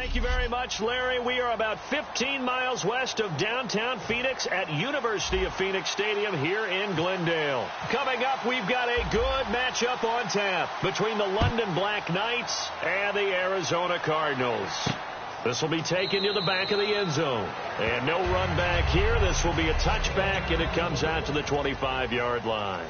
Thank you very much, Larry. We are about 15 miles west of downtown Phoenix at University of Phoenix Stadium here in Glendale. Coming up, we've got a good matchup on tap between the London Black Knights and the Arizona Cardinals. This will be taken to the back of the end zone. And no run back here. This will be a touchback, and it comes out to the 25-yard line.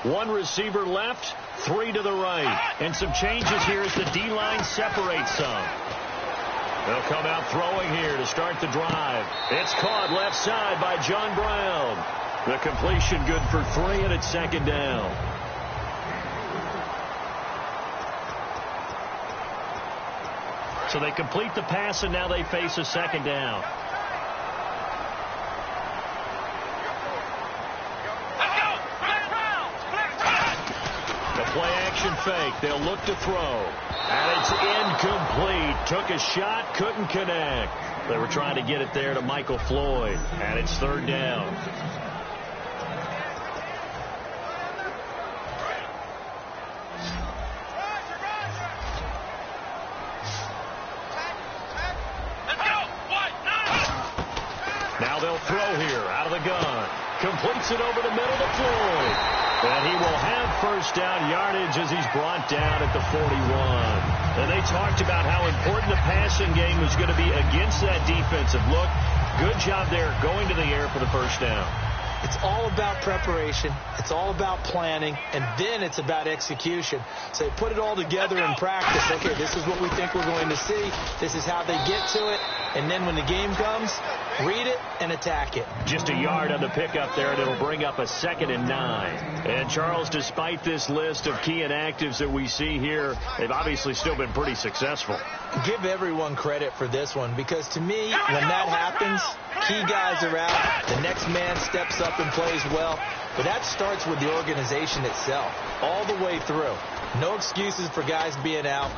One receiver left, three to the right. And some changes here as the D-line separates some. They'll come out throwing here to start the drive. It's caught left side by John Brown. The completion good for 3, and it's second down. So they complete the pass, and now they face a second down. Play-action fake. They'll look to throw. And it's incomplete. Took a shot, couldn't connect. They were trying to get it there to Michael Floyd. And it's third down. Now they'll throw here out of the gun. Completes it over the middle to Floyd. And he will have first down yardage as he's brought down at the 41. And they talked about how important the passing game was going to be against that defensive look. Good job there going to the air for the first down. It's all about preparation. It's all about planning. And then it's about execution. So they put it all together in practice. Okay, this is what we think we're going to see. This is how they get to it. And then when the game comes, read it and attack it. Just a yard on the pickup there, and it'll bring up a 2nd and 9. And, Charles, despite this list of key inactives that we see here, they've obviously still been pretty successful. Give everyone credit for this one, because to me, when that happens, key guys are out, the next man steps up and plays well. But that starts with the organization itself, all the way through. No excuses for guys being out.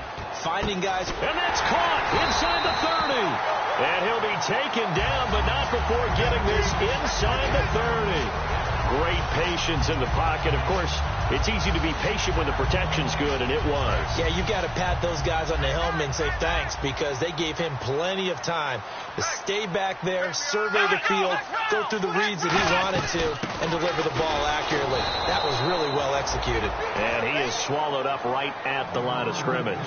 Finding guys. And that's caught inside the 30. And he'll be taken down, but not before getting this inside the 30. Great patience in the pocket. Of course, it's easy to be patient when the protection's good, and it was. Yeah, you got to pat those guys on the helmet and say thanks, because they gave him plenty of time to stay back there, survey the field, go through the reads that he wanted to, and deliver the ball accurately. That was really well executed. And he is swallowed up right at the line of scrimmage.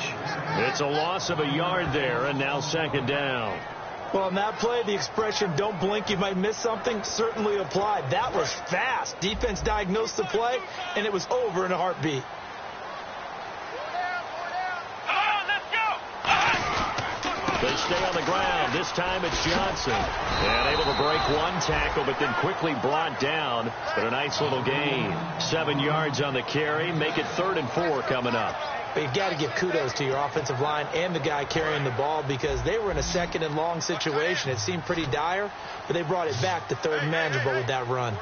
It's a loss of a yard there, and now second down. Well, on that play, the expression, don't blink, you might miss something, certainly applied. That was fast. Defense diagnosed the play, and it was over in a heartbeat. They stay on the ground. This time it's Johnson. And able to break one tackle, but then quickly brought down. But a nice little gain. 7 yards on the carry. Make it 3rd and 4 coming up. But you've got to give kudos to your offensive line and the guy carrying the ball, because they were in a 2nd and long situation. It seemed pretty dire, but they brought it back to 3rd and manageable with that run.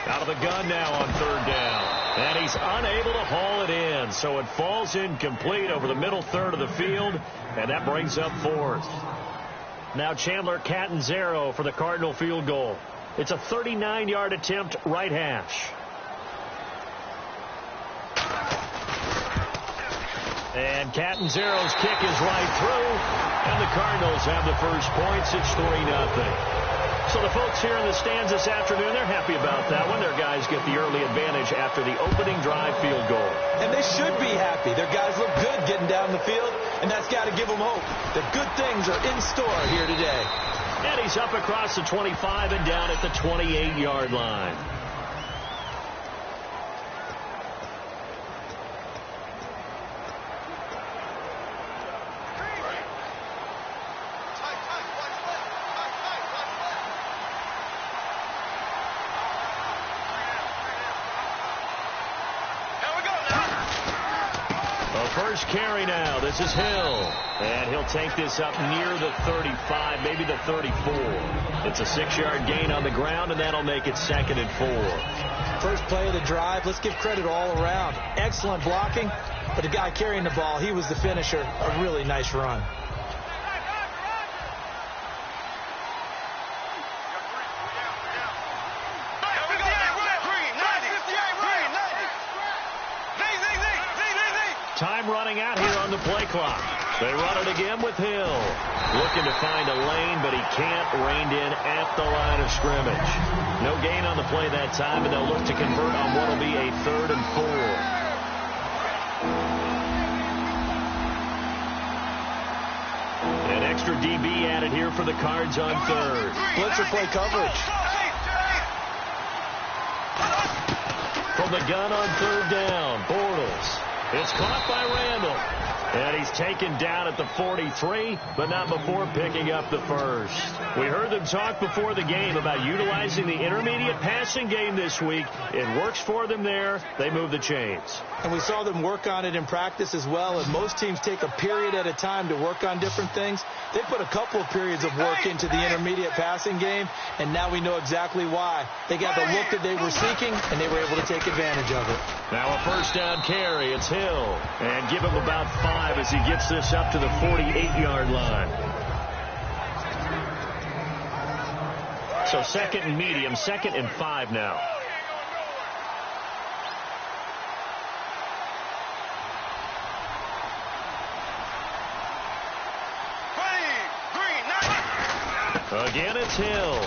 Out of the gun now on 3rd down. And he's unable to haul it in. So it falls incomplete over the middle third of the field, and that brings up 4th. Now Chandler Catanzaro for the Cardinal field goal. It's a 39-yard attempt, right hash. And Catanzaro's kick is right through, and the Cardinals have the first points. It's 3-0. So the folks here in the stands this afternoon, they're happy about that one. Their guys get the early advantage after the opening drive field goal. And they should be happy. Their guys look good getting down the field, and that's got to give them hope that good things are in store here today. And he's up across the 25 and down at the 28-yard line. first carry now. This is Hill. And he'll take this up near the 35, maybe the 34. It's a 6-yard gain on the ground, and that'll make it 2nd and 4. First play of the drive. Let's give credit all around. Excellent blocking, but the guy carrying the ball, he was the finisher. A really nice run. Time running out here on the play clock. They run it again with Hill. Looking to find a lane, but he can't. Reined in at the line of scrimmage. No gain on the play that time, and they'll look to convert on what will be a 3rd and 4. An extra DB added here for the Cards on 3rd. Blitzer play coverage. From the gun on 3rd down, Bortles. It's caught by Randall. And he's taken down at the 43, but not before picking up the first. We heard them talk before the game about utilizing the intermediate passing game this week. It works for them there. They move the chains. And we saw them work on it in practice as well. And most teams take a period at a time to work on different things. They put a couple of periods of work into the intermediate passing game, and now we know exactly why. They got the look that they were seeking, and they were able to take advantage of it. Now a first down carry. It's Hill. And give him about 5 as he gets this up to the 48-yard line. So 2nd and medium, 2nd and 5 now. Again, it's Hill.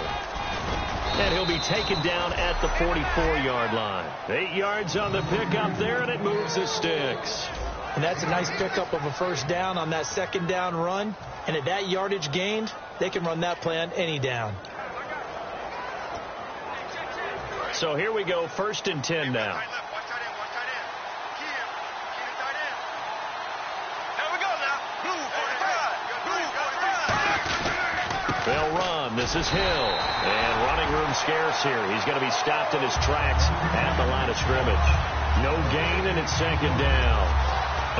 And he'll be taken down at the 44-yard line. 8 yards on the pickup there, and it moves the sticks. And that's a nice pickup of a first down on that 2nd down run. And at that yardage gained, they can run that play on any down. So here we go, 1st and 10 now. They'll run. This is Hill. And running room scarce here. He's going to be stopped in his tracks at the line of scrimmage. No gain, and it's 2nd down.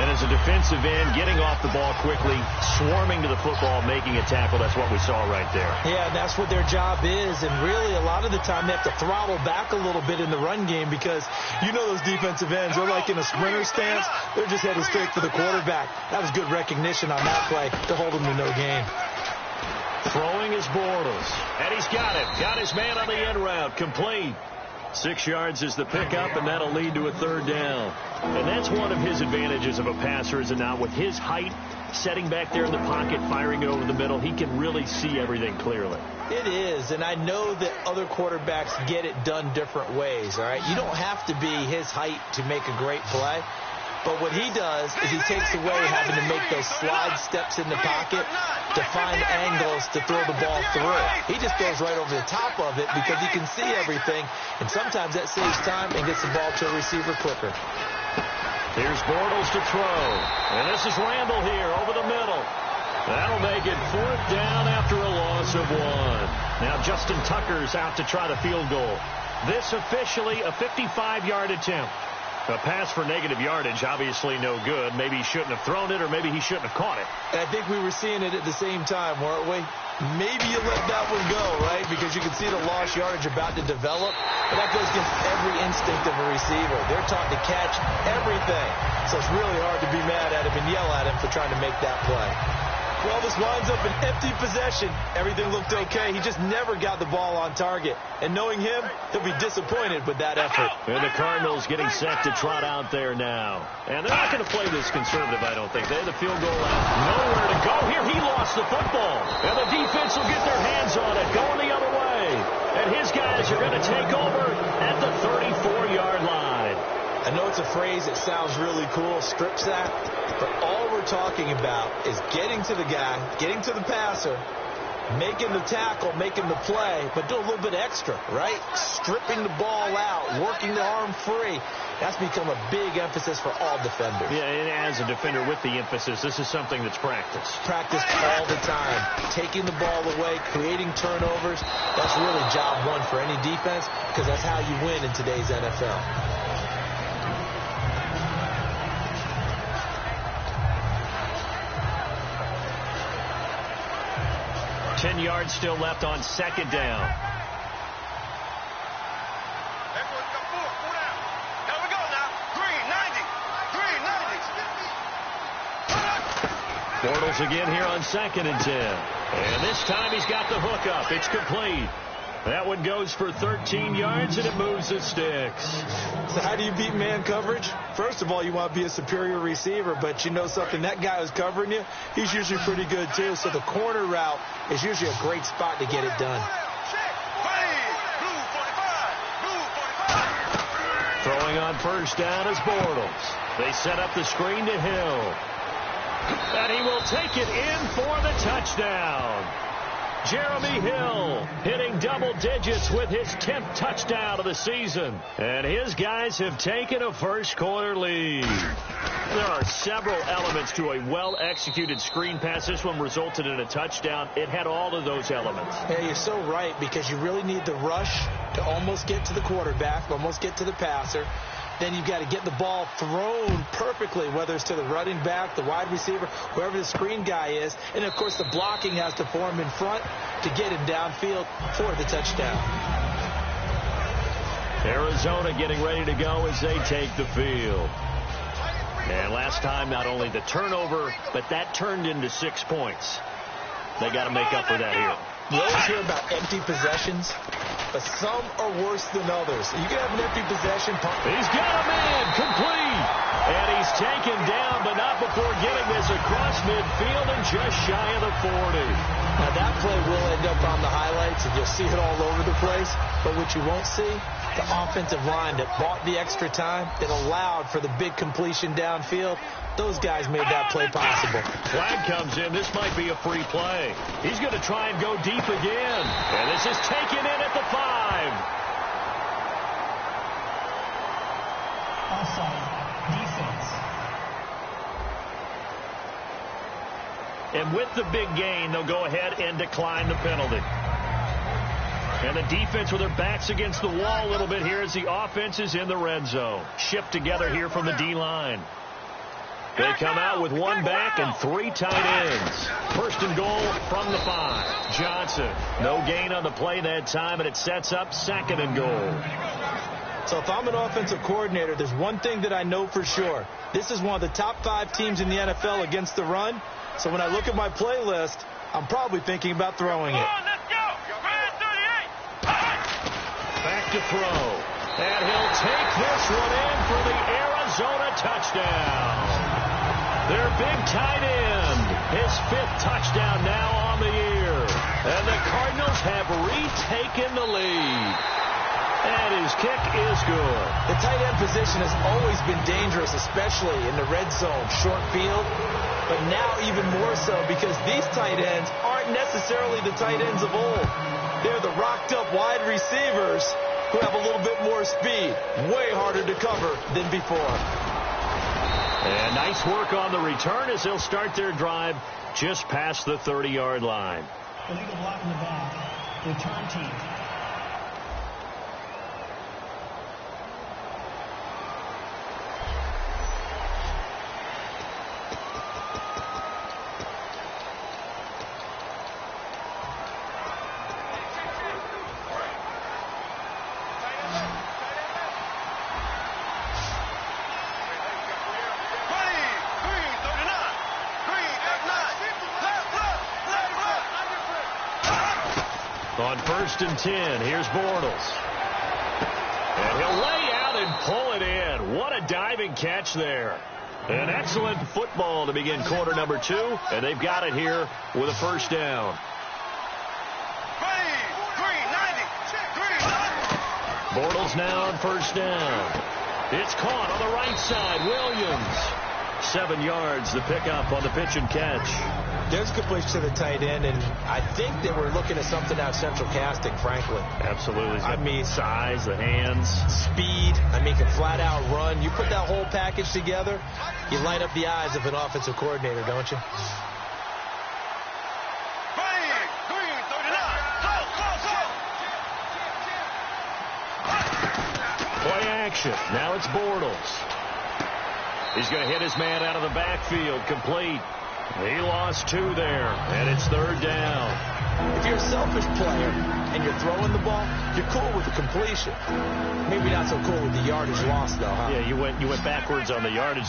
And as a defensive end, getting off the ball quickly, swarming to the football, making a tackle, that's what we saw right there. Yeah, that's what their job is. And really, a lot of the time, they have to throttle back a little bit in the run game because you know those defensive ends, they're like in a sprinter stance. They're just headed straight for the quarterback. That was good recognition on that play to hold them to no gain. Throwing is Bortles. And he's got it. Got his man on the end route. Complete. 6 yards is the pickup, and that'll lead to a 3rd down. And that's one of his advantages of a passer, is it not? With his height, setting back there in the pocket, firing it over the middle, he can really see everything clearly. It is, and I know that other quarterbacks get it done different ways, all right? You don't have to be his height to make a great play. But what he does is he takes away having to make those slide steps in the pocket to find angles to throw the ball through. He just throws right over the top of it because he can see everything, and sometimes that saves time and gets the ball to a receiver quicker. Here's Bortles to throw, and this is Randall here over the middle. That'll make it 4th down after a loss of 1. Now Justin Tucker's out to try the field goal. This officially a 55-yard attempt. A pass for negative yardage, obviously no good. Maybe he shouldn't have thrown it, or maybe he shouldn't have caught it. I think we were seeing it at the same time, weren't we? Maybe you let that one go, right? Because you can see the lost yardage about to develop. But that goes against every instinct of a receiver. They're taught to catch everything. So it's really hard to be mad at him and yell at him for trying to make that play. Well, this winds up an empty possession. Everything looked okay. He just never got the ball on target. And knowing him, he'll be disappointed with that effort. And the Cardinals getting set to trot out there now. And they're not going to play this conservative, I don't think. They had the field goal out. Nowhere to go here. He lost the football. And the defense will get their hands on it, going the other way. And his guys are going to take over at the 34-yard line. I know it's a phrase that sounds really cool, strip sack, but all we're talking about is getting to the guy, getting to the passer, making the tackle, making the play, but do a little bit extra, right? Stripping the ball out, working the arm free. That's become a big emphasis for all defenders. Yeah, and as a defender with the emphasis, this is something that's practiced. Practiced all the time. Taking the ball away, creating turnovers, that's really job one for any defense because that's how you win in today's NFL. 10 yards still left on second down. Bortles again here on 2nd and 10. And this time he's got the hook up. It's complete. That one goes for 13 yards, and it moves the sticks. So how do you beat man coverage? First of all, you want to be a superior receiver, but you know something, that guy who's covering you, he's usually pretty good too. So the corner route is usually a great spot to get it done. Throwing on first down is Bortles. They set up the screen to Hill. And he will take it in for the touchdown. Jeremy Hill hitting double digits with his 10th touchdown of the season. And his guys have taken a first-quarter lead. There are several elements to a well-executed screen pass. This one resulted in a touchdown. It had all of those elements. Yeah, you're so right, because you really need the rush to almost get to the quarterback, almost get to the passer. Then you've got to get the ball thrown perfectly, whether it's to the running back, the wide receiver, whoever the screen guy is. And, of course, the blocking has to form in front to get him downfield for the touchdown. Arizona getting ready to go as they take the field. And last time, not only the turnover, but that turned into 6 points. They got to make up for that here. You always hear about empty possessions, but some are worse than others. You can have an empty possession. He's got a man complete. And he's taken down, but not before getting this across midfield and just shy of the 40. Now that play will end up on the highlights, and you'll see it all over the place. But what you won't see, the offensive line that bought the extra time, that allowed for the big completion downfield. Those guys made that play possible. Flag comes in. This might be a free play. He's going to try and go deep again. And this is taken in at the 5. Offside. Defense. And with the big gain, they'll go ahead and decline the penalty. And the defense with their backs against the wall a little bit here as the offense is in the red zone. Shipped together here from the D-line. They come out with 1 back and 3 tight ends. First and goal from the 5. Johnson, no gain on the play that time, and it sets up 2nd and goal. So if I'm an offensive coordinator, there's one thing that I know for sure. This is one of the top 5 teams in the NFL against the run. So when I look at my playlist, I'm probably thinking about throwing it. Back to throw. And he'll take this one in for the Arizona touchdown. Their big tight end, his 5th touchdown now on the year. And the Cardinals have retaken the lead. And his kick is good. The tight end position has always been dangerous, especially in the red zone, short field. But now even more so, because these tight ends aren't necessarily the tight ends of old. They're the rocked-up wide receivers who have a little bit more speed. Way harder to cover than before. And nice work on the return as they'll start their drive just past the 30-yard line. Illegal block in the back. Return team. On 1st and 10, here's Bortles. And he'll lay out and pull it in. What a diving catch there. An excellent football to begin quarter number 2, and they've got it here with a first down. Bortles now on first down. It's caught on the right side. Williams. 7 yards, the pickup on the pitch and catch. There's a good push to the tight end, and I think they were looking at something out of central casting, frankly. Absolutely. I mean, size, the hands. Speed. I mean, can flat out run. You put that whole package together, you light up the eyes of an offensive coordinator, don't you? Play action. Now it's Bortles. He's going to hit his man out of the backfield. Complete. He lost 2 there, and it's 3rd down. you're a selfish player and you're throwing the ball, you're cool with the completion. Maybe not so cool with the yardage loss, though, huh? Yeah, you went backwards on the yardage.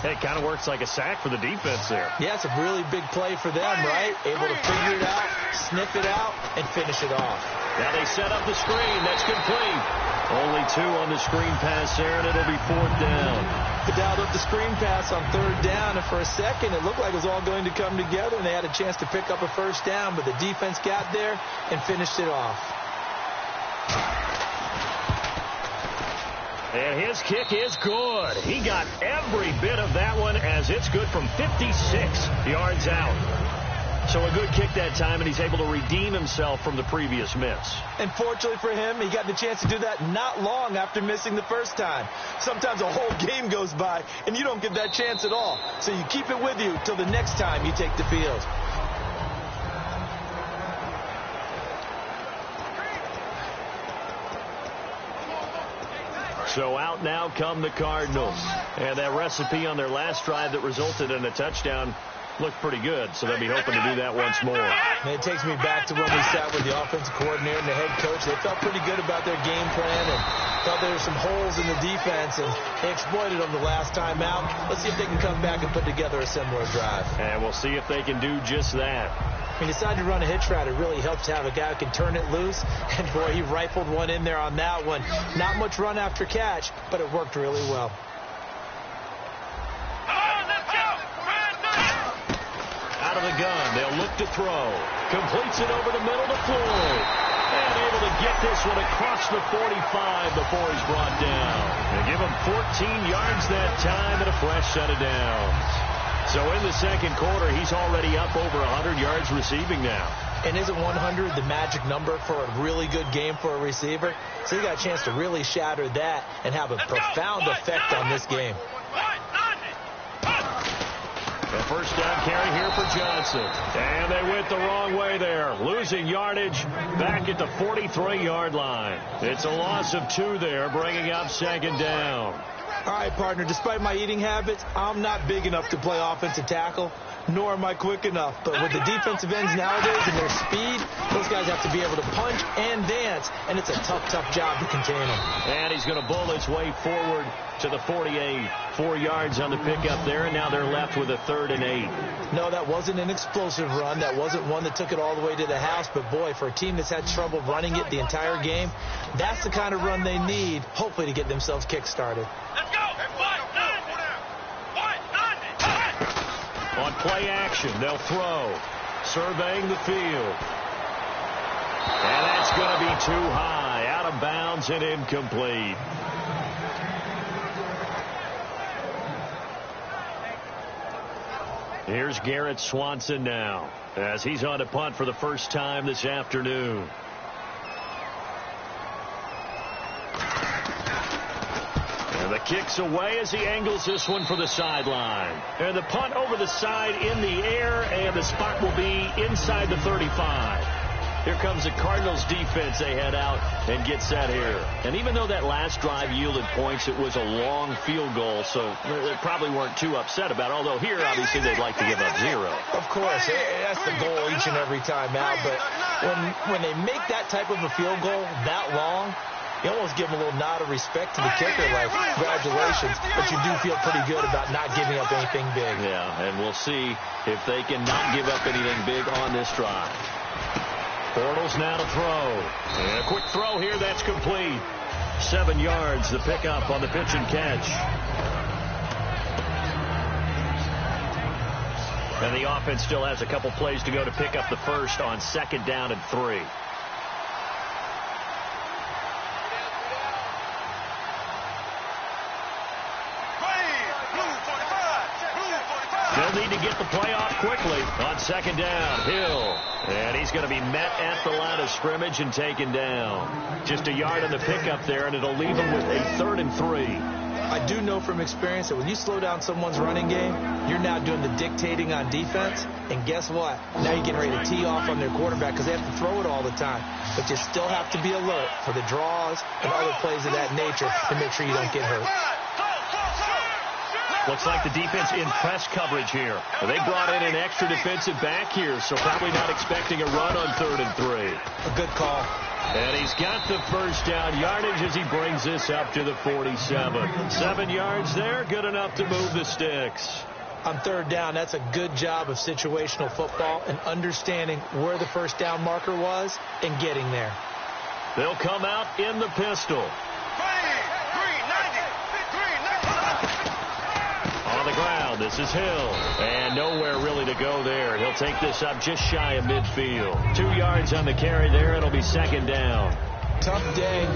It kind of works like a sack for the defense there. Yeah, it's a really big play for them, right? Able to figure it out, sniff it out, and finish it off. Now they set up the screen. That's complete. Only 2 on the screen pass there, and it'll be 4th down. They dialed up the screen pass on 3rd down, and for a second, it looked like it was all going to come together, and they had a chance to pick up a 1st down, but the defense got there and finished it off. And his kick is good. He got every bit of that one as it's good from 56 yards out. So a good kick that time, and he's able to redeem himself from the previous miss. And fortunately for him, he got the chance to do that not long after missing the first time. Sometimes a whole game goes by, and you don't get that chance at all. So you keep it with you till the next time you take the field. So out now come the Cardinals. And that recipe on their last drive that resulted in a touchdown looked pretty good, so they'll be hoping to do that once more. And it takes me back to when we sat with the offensive coordinator and the head coach. They felt pretty good about their game plan and thought there were some holes in the defense, and they exploited them the last time out. Let's see if they can come back and put together a similar drive. And we'll see if they can do just that. He decided to run a hitch route. It really helps to have a guy who can turn it loose. And, boy, he rifled one in there on that one. Not much run after catch, but it worked really well. Out of the gun, they'll look to throw. Completes it over the middle to Floyd. And able to get this one across the 45 before he's brought down. They give him 14 yards that time and a fresh set of downs. So in the second quarter, he's already up over 100 yards receiving now. And isn't 100 the magic number for a really good game for a receiver? So he got a chance to really shatter that and have a profound effect on this game. The first down carry here for Johnson. And they went the wrong way there. Losing yardage back at the 43-yard line. It's a loss of 2 there, bringing up 2nd down. All right, partner, despite my eating habits, I'm not big enough to play offensive tackle, nor am I quick enough. But with the defensive ends nowadays and their speed, those guys have to be able to punch and dance, and it's a tough, tough job to contain them. And he's going to bull his way forward to the 48. 4 yards on the pickup there, and now they're left with a 3rd and 8. No, that wasn't an explosive run. That wasn't one that took it all the way to the house. But, boy, for a team that's had trouble running it the entire game, that's the kind of run they need, hopefully, to get themselves kick-started. Let's go. On play action, they'll throw. Surveying the field. And that's going to be too high. Out of bounds and incomplete. Here's Garrett Swanson now as he's on to punt for the first time this afternoon. And the kick's away as he angles this one for the sideline. And the punt over the side in the air, and the spot will be inside the 35. Here comes the Cardinals defense. They head out and get set here. And even though that last drive yielded points, it was a long field goal, so they probably weren't too upset about it. Although here, obviously, they'd like to give up 0. Of course, that's the goal each and every time out. But when they make that type of a field goal that long, you almost give them a little nod of respect to the kicker, like, congratulations, but you do feel pretty good about not giving up anything big. Yeah, and we'll see if they can not give up anything big on this drive. Bortles now to throw. And a quick throw here, that's complete. 7 yards, the pickup on the pitch and catch. And the offense still has a couple plays to go to pick up the first on 2nd down and 3. They'll need to get the play off quickly on 2nd down. Hill. And he's going to be met at the line of scrimmage and taken down. Just a yard on the pickup there, and it'll leave him with a 3rd and 3. I do know from experience that when you slow down someone's running game, you're now doing the dictating on defense. And guess what? Now you're getting ready to tee off on their quarterback because they have to throw it all the time. But you still have to be alert for the draws and other plays of that nature to make sure you don't get hurt. Looks like the defense in press coverage here. Well, they brought in an extra defensive back here, so probably not expecting a run on 3rd and 3. A good call. And he's got the first down yardage as he brings this up to the 47. 7 yards there, good enough to move the sticks. On 3rd down, that's a good job of situational football and understanding where the first down marker was and getting there. They'll come out in the pistol. On the ground, this is Hill. And nowhere really to go there. He'll take this up just shy of midfield. 2 yards on the carry there. It'll be 2nd down. Tough day,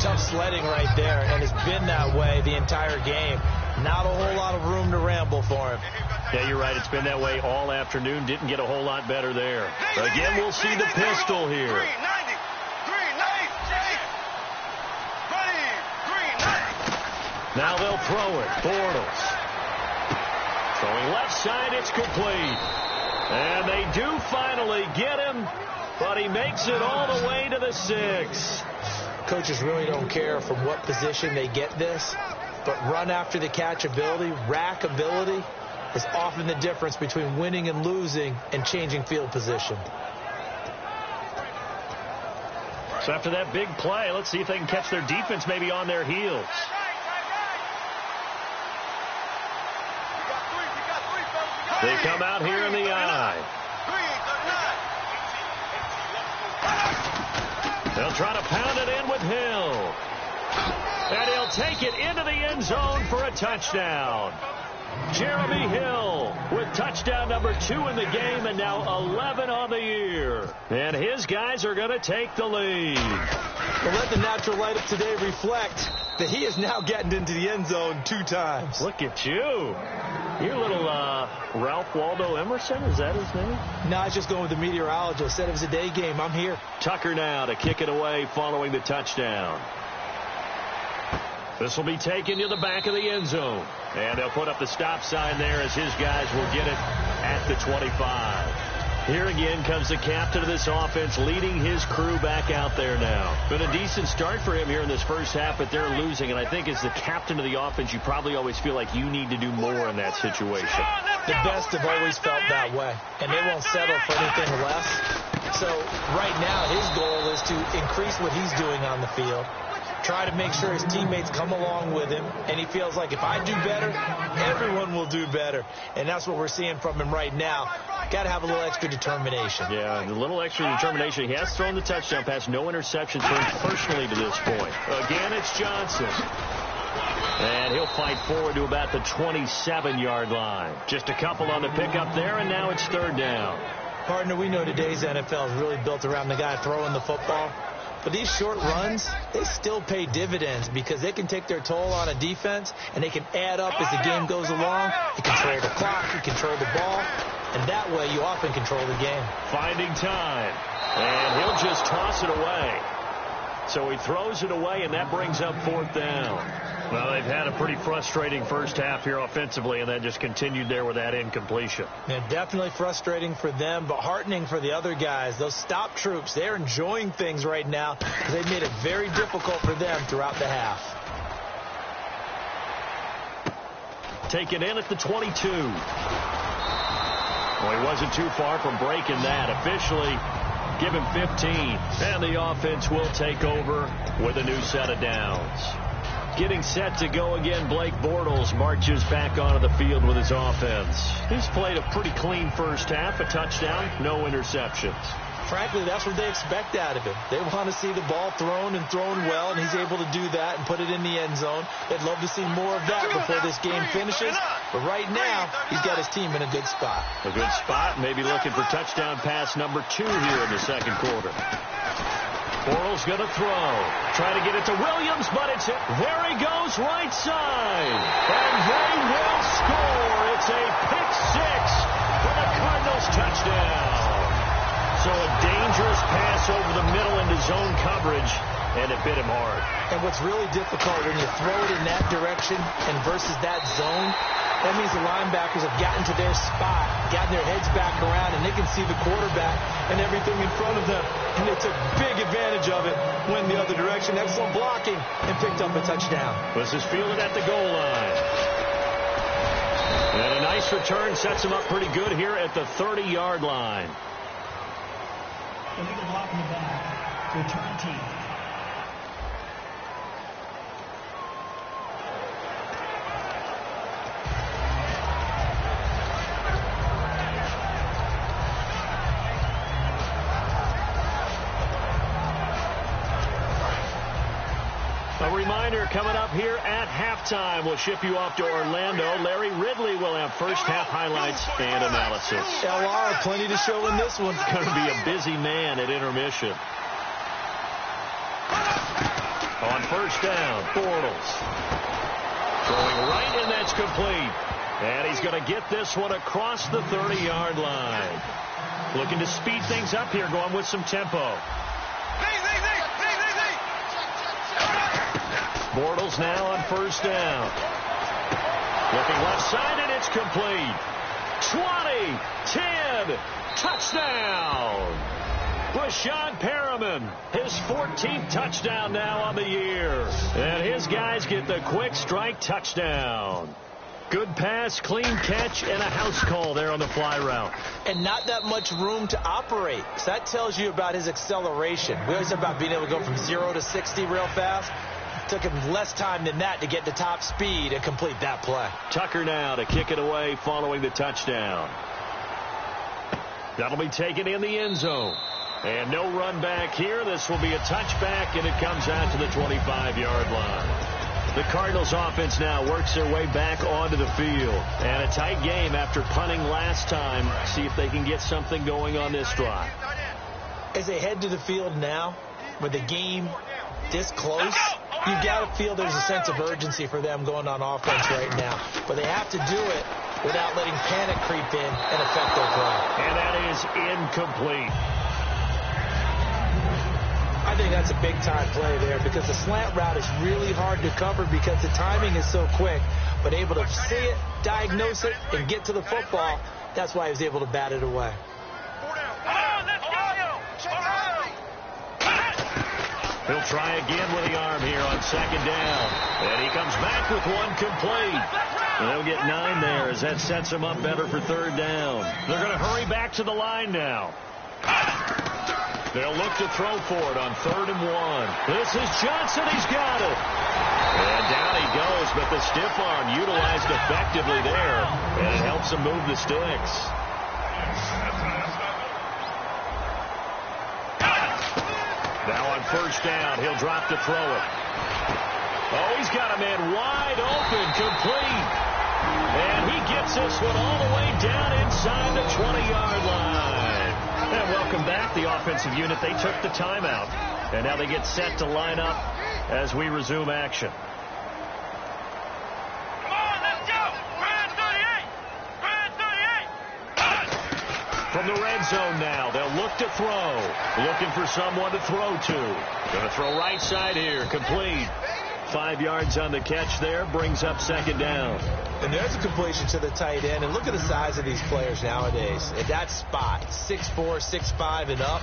tough sledding right there, and it's been that way the entire game. Not a whole lot of room to ramble for him. Yeah, you're right. It's been that way all afternoon. Didn't get a whole lot better there. Again, we'll see the pistol here. Now they'll throw it. Bortles. Throwing left side, it's complete. And they do finally get him, but he makes it all the way to the 6. Coaches really don't care from what position they get this, but run after the catch ability, rack ability, is often the difference between winning and losing and changing field position. So after that big play, let's see if they can catch their defense maybe on their heels. They come out here in the eye. They'll try to pound it in with Hill. And he'll take it into the end zone for a touchdown. Jeremy Hill with touchdown number 2 in the game and now 11 on the year. And his guys are going to take the lead. Well, let the natural light of today reflect that he is now getting into the end zone 2 times. Look at you. You're little Ralph Waldo Emerson, is that his name? No, I was just going with the meteorologist. Said it was a day game. I'm here. Tucker now to kick it away following the touchdown. This will be taken to the back of the end zone. And they'll put up the stop sign there as his guys will get it at the 25. Here again comes the captain of this offense leading his crew back out there now. Been a decent start for him here in this first half, but they're losing. And I think as the captain of the offense, you probably always feel like you need to do more in that situation. The best have always felt that way, and they won't settle for anything less. So right now his goal is to increase what he's doing on the field. Try to make sure his teammates come along with him, and he feels like if I do better, everyone will do better. And that's what we're seeing from him right now. Got to have a little extra determination. Yeah, a little extra determination. He has thrown the touchdown pass, no interceptions for him personally to this point. Again, it's Johnson. And he'll fight forward to about the 27-yard line. Just a couple on the pickup there, and now it's 3rd down. Partner, we know today's NFL is really built around the guy throwing the football. But these short runs, they still pay dividends because they can take their toll on a defense, and they can add up as the game goes along. You control the clock, you control the ball, and that way you often control the game. Finding time, and he'll just toss it away. So he throws it away, and that brings up 4th down. Well, they've had a pretty frustrating first half here offensively, and that just continued there with that incompletion. Yeah, definitely frustrating for them, but heartening for the other guys. Those stop troops, they're enjoying things right now because they've made it very difficult for them throughout the half. Taken in at the 22. Well, he wasn't too far from breaking that. Officially, give him 15. And the offense will take over with a new set of downs. Getting set to go again, Blake Bortles marches back onto the field with his offense. He's played a pretty clean first half, a touchdown, no interceptions. Frankly, that's what they expect out of him. They want to see the ball thrown and thrown well, and he's able to do that and put it in the end zone. They'd love to see more of that before this game finishes. But right now, he's got his team in a good spot. A good spot, maybe looking for touchdown pass number 2 here in the second quarter. Bortles going to throw. Try to get it to Williams, but it's it. There he goes, right side. And they will score. It's a pick 6 for the Cardinals touchdown. So a dangerous pass over the middle into zone coverage, and it bit him hard. And what's really difficult when you throw it in that direction and versus that zone, that means the linebackers have gotten to their spot, gotten their heads back around, and they can see the quarterback and everything in front of them. And they took big advantage of it, went the other direction. Excellent blocking, and picked up a touchdown. This is fielded at the goal line. And a nice return sets him up pretty good here at the 30-yard line. Illegal block in the back. Return team. A reminder coming up here at halftime. We'll ship you off to Orlando. Larry Ridley will have first half highlights and analysis. LR, plenty to show in this one. Going to be a busy man at intermission. On first down, Bortles. Throwing right, and that's complete. And he's going to get this one across the 30-yard line. Looking to speed things up here, going with some tempo. Bortles now on first down. Looking left side, and it's complete. 20, 10, touchdown. Breshad Perriman, his 14th touchdown now on the year. And his guys get the quick strike touchdown. Good pass, clean catch, and a house call there on the fly route. And not that much room to operate. So that tells you about his acceleration. We always talk about being able to go from 0 to 60 real fast. Took him less time than that to get to top speed and complete that play. Tucker now to kick it away following the touchdown. That'll be taken in the end zone. And no run back here. This will be a touchback, and it comes out to the 25-yard line. The Cardinals offense now works their way back onto the field. And a tight game after punting last time. See if they can get something going on this drive. As they head to the field now, with the game this close, you've got to feel there's a sense of urgency for them going on offense right now. But they have to do it without letting panic creep in and affect their play. And that is incomplete. I think that's a big-time play there because the slant route is really hard to cover because the timing is so quick. But able to see it, diagnose it, and get to the football, that's why he was able to bat it away. He'll try again with the arm here on second down. And he comes back with one complete. And they'll get 9 there as that sets him up better for third down. They're going to hurry back to the line now. They'll look to throw for it on 3rd and 1. This is Johnson. He's got it. And down he goes, but the stiff arm utilized effectively there. And it helps him move the sticks. Now on first down, he'll drop to throw it. Oh, he's got a man wide open, complete. And he gets this one all the way down inside the 20-yard line. And welcome back, the offensive unit. They took the timeout. And now they get set to line up as we resume action. From the red zone now, they'll look to throw. Looking for someone to throw to. Going to throw right side here, complete. 5 yards on the catch there, brings up second down. And there's a completion to the tight end. And look at the size of these players nowadays. At that spot, 6'4", 6'5", and up.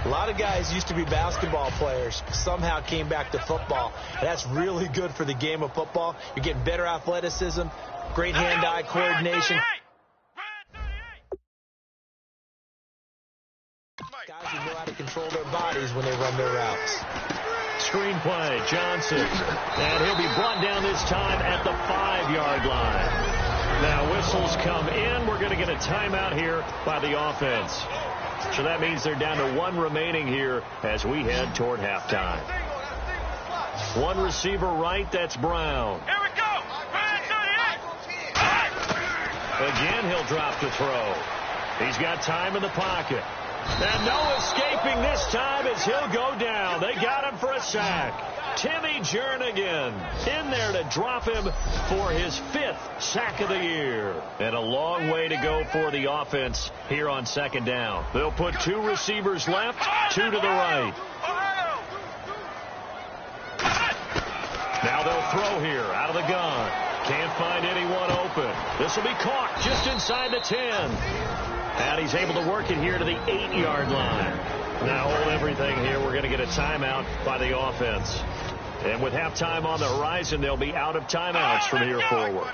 A lot of guys used to be basketball players, somehow came back to football. And that's really good for the game of football. You're getting better athleticism, great hand-eye coordination. Guys who know how to control their bodies when they run their routes. Screenplay, Johnson. And he'll be brought down this time at the 5-yard line. Now whistles come in. We're going to get a timeout here by the offense. So that means they're down to 1 remaining here as we head toward halftime. 1 receiver right, that's Brown. Here we go. Again, he'll drop to throw. He's got time in the pocket. And no escaping this time as he'll go down. They got him for a sack. Timmy Jernigan in there to drop him for his 5th sack of the year. And a long way to go for the offense here on second down. They'll put 2 receivers left, 2 to the right. Now they'll throw here out of the gun. Can't find anyone open. This will be caught just inside the 10. And he's able to work it here to the 8-yard line. Now hold everything here. We're going to get a timeout by the offense. And with halftime on the horizon, they'll be out of timeouts from here forward.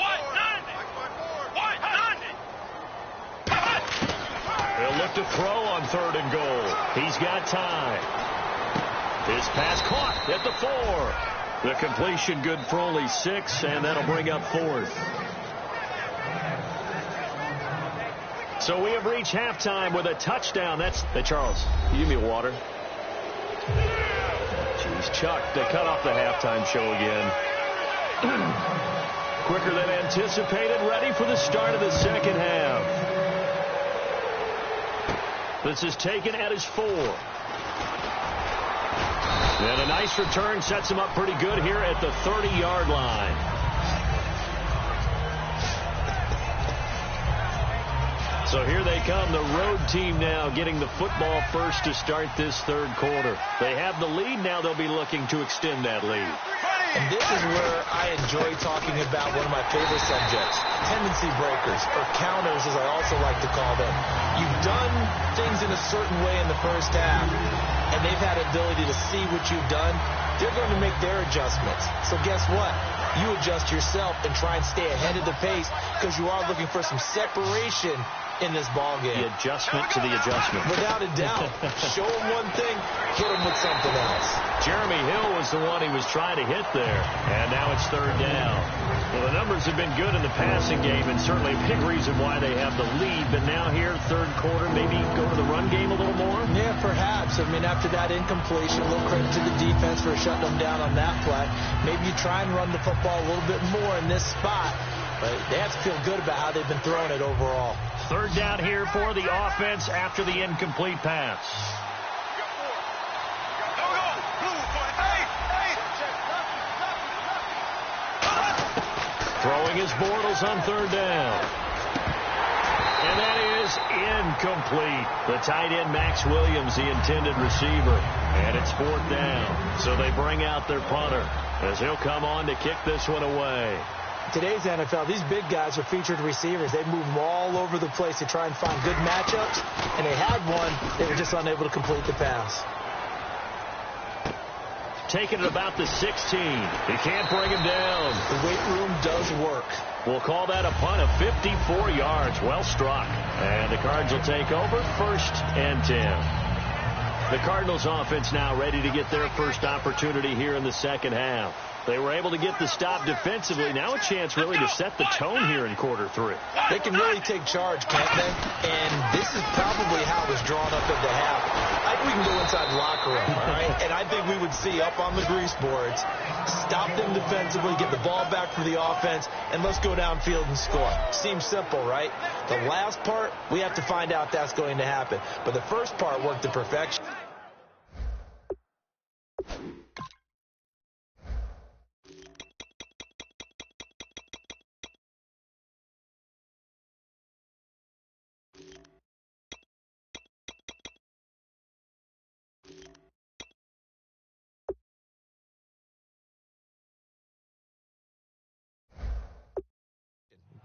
look to throw on 3rd and goal. He's got time. His pass caught at the 4. The completion good for only 6, and that'll bring up 4th. So we have reached halftime with a touchdown. Hey, Charles, you give me a water. Jeez, Chuck, they cut off the halftime show again. Quicker than anticipated, ready for the start of the second half. This is taken at his 4. And a nice return sets him up pretty good here at the 30-yard line. So here they come, the road team now getting the football first to start this 3rd quarter. They have the lead. Now they'll be looking to extend that lead. And this is where I enjoy talking about one of my favorite subjects, tendency breakers, or counters as I also like to call them. You've done things in a certain way in the first half, and they've had ability to see what you've done. They're going to make their adjustments. So guess what? You adjust yourself and try and stay ahead of the pace because you are looking for some separation in this ball game. The adjustment to the adjustment. Without a doubt. Show him one thing, hit him with something else. Jeremy Hill was the one he was trying to hit there. And now it's 3rd down. Well, the numbers have been good in the passing game, and certainly a big reason why they have the lead. But now here, 3rd quarter, maybe go to the run game a little more? Yeah, perhaps. I mean, after that incompletion, a little credit to the defense for shutting them down on that play. Maybe you try and run the football a little bit more in this spot. But they have to feel good about how they've been throwing it overall. 3rd down here for the offense after the incomplete pass. Throwing his Bortles on 3rd down. And that is incomplete. The tight end, Max Williams, the intended receiver. And it's 4th down. So they bring out their punter as he'll come on to kick this one away. Today's NFL, these big guys are featured receivers. They move them all over the place to try and find good matchups, and they had one. They were just unable to complete the pass. Taking it about the 16. He can't bring him down. The weight room does work. We'll call that a punt of 54 yards. Well struck. And the Cards will take over 1st and 10. The Cardinals offense now ready to get their first opportunity here in the second half. They were able to get the stop defensively. Now a chance really to set the tone here in quarter 3. They can really take charge, can't they? And this is probably how it was drawn up at the half. I think we can go inside the locker room, all right? And I think we would see up on the grease boards, stop them defensively, get the ball back for the offense, and let's go downfield and score. Seems simple, right? The last part, we have to find out if that's going to happen. But the first part worked to perfection.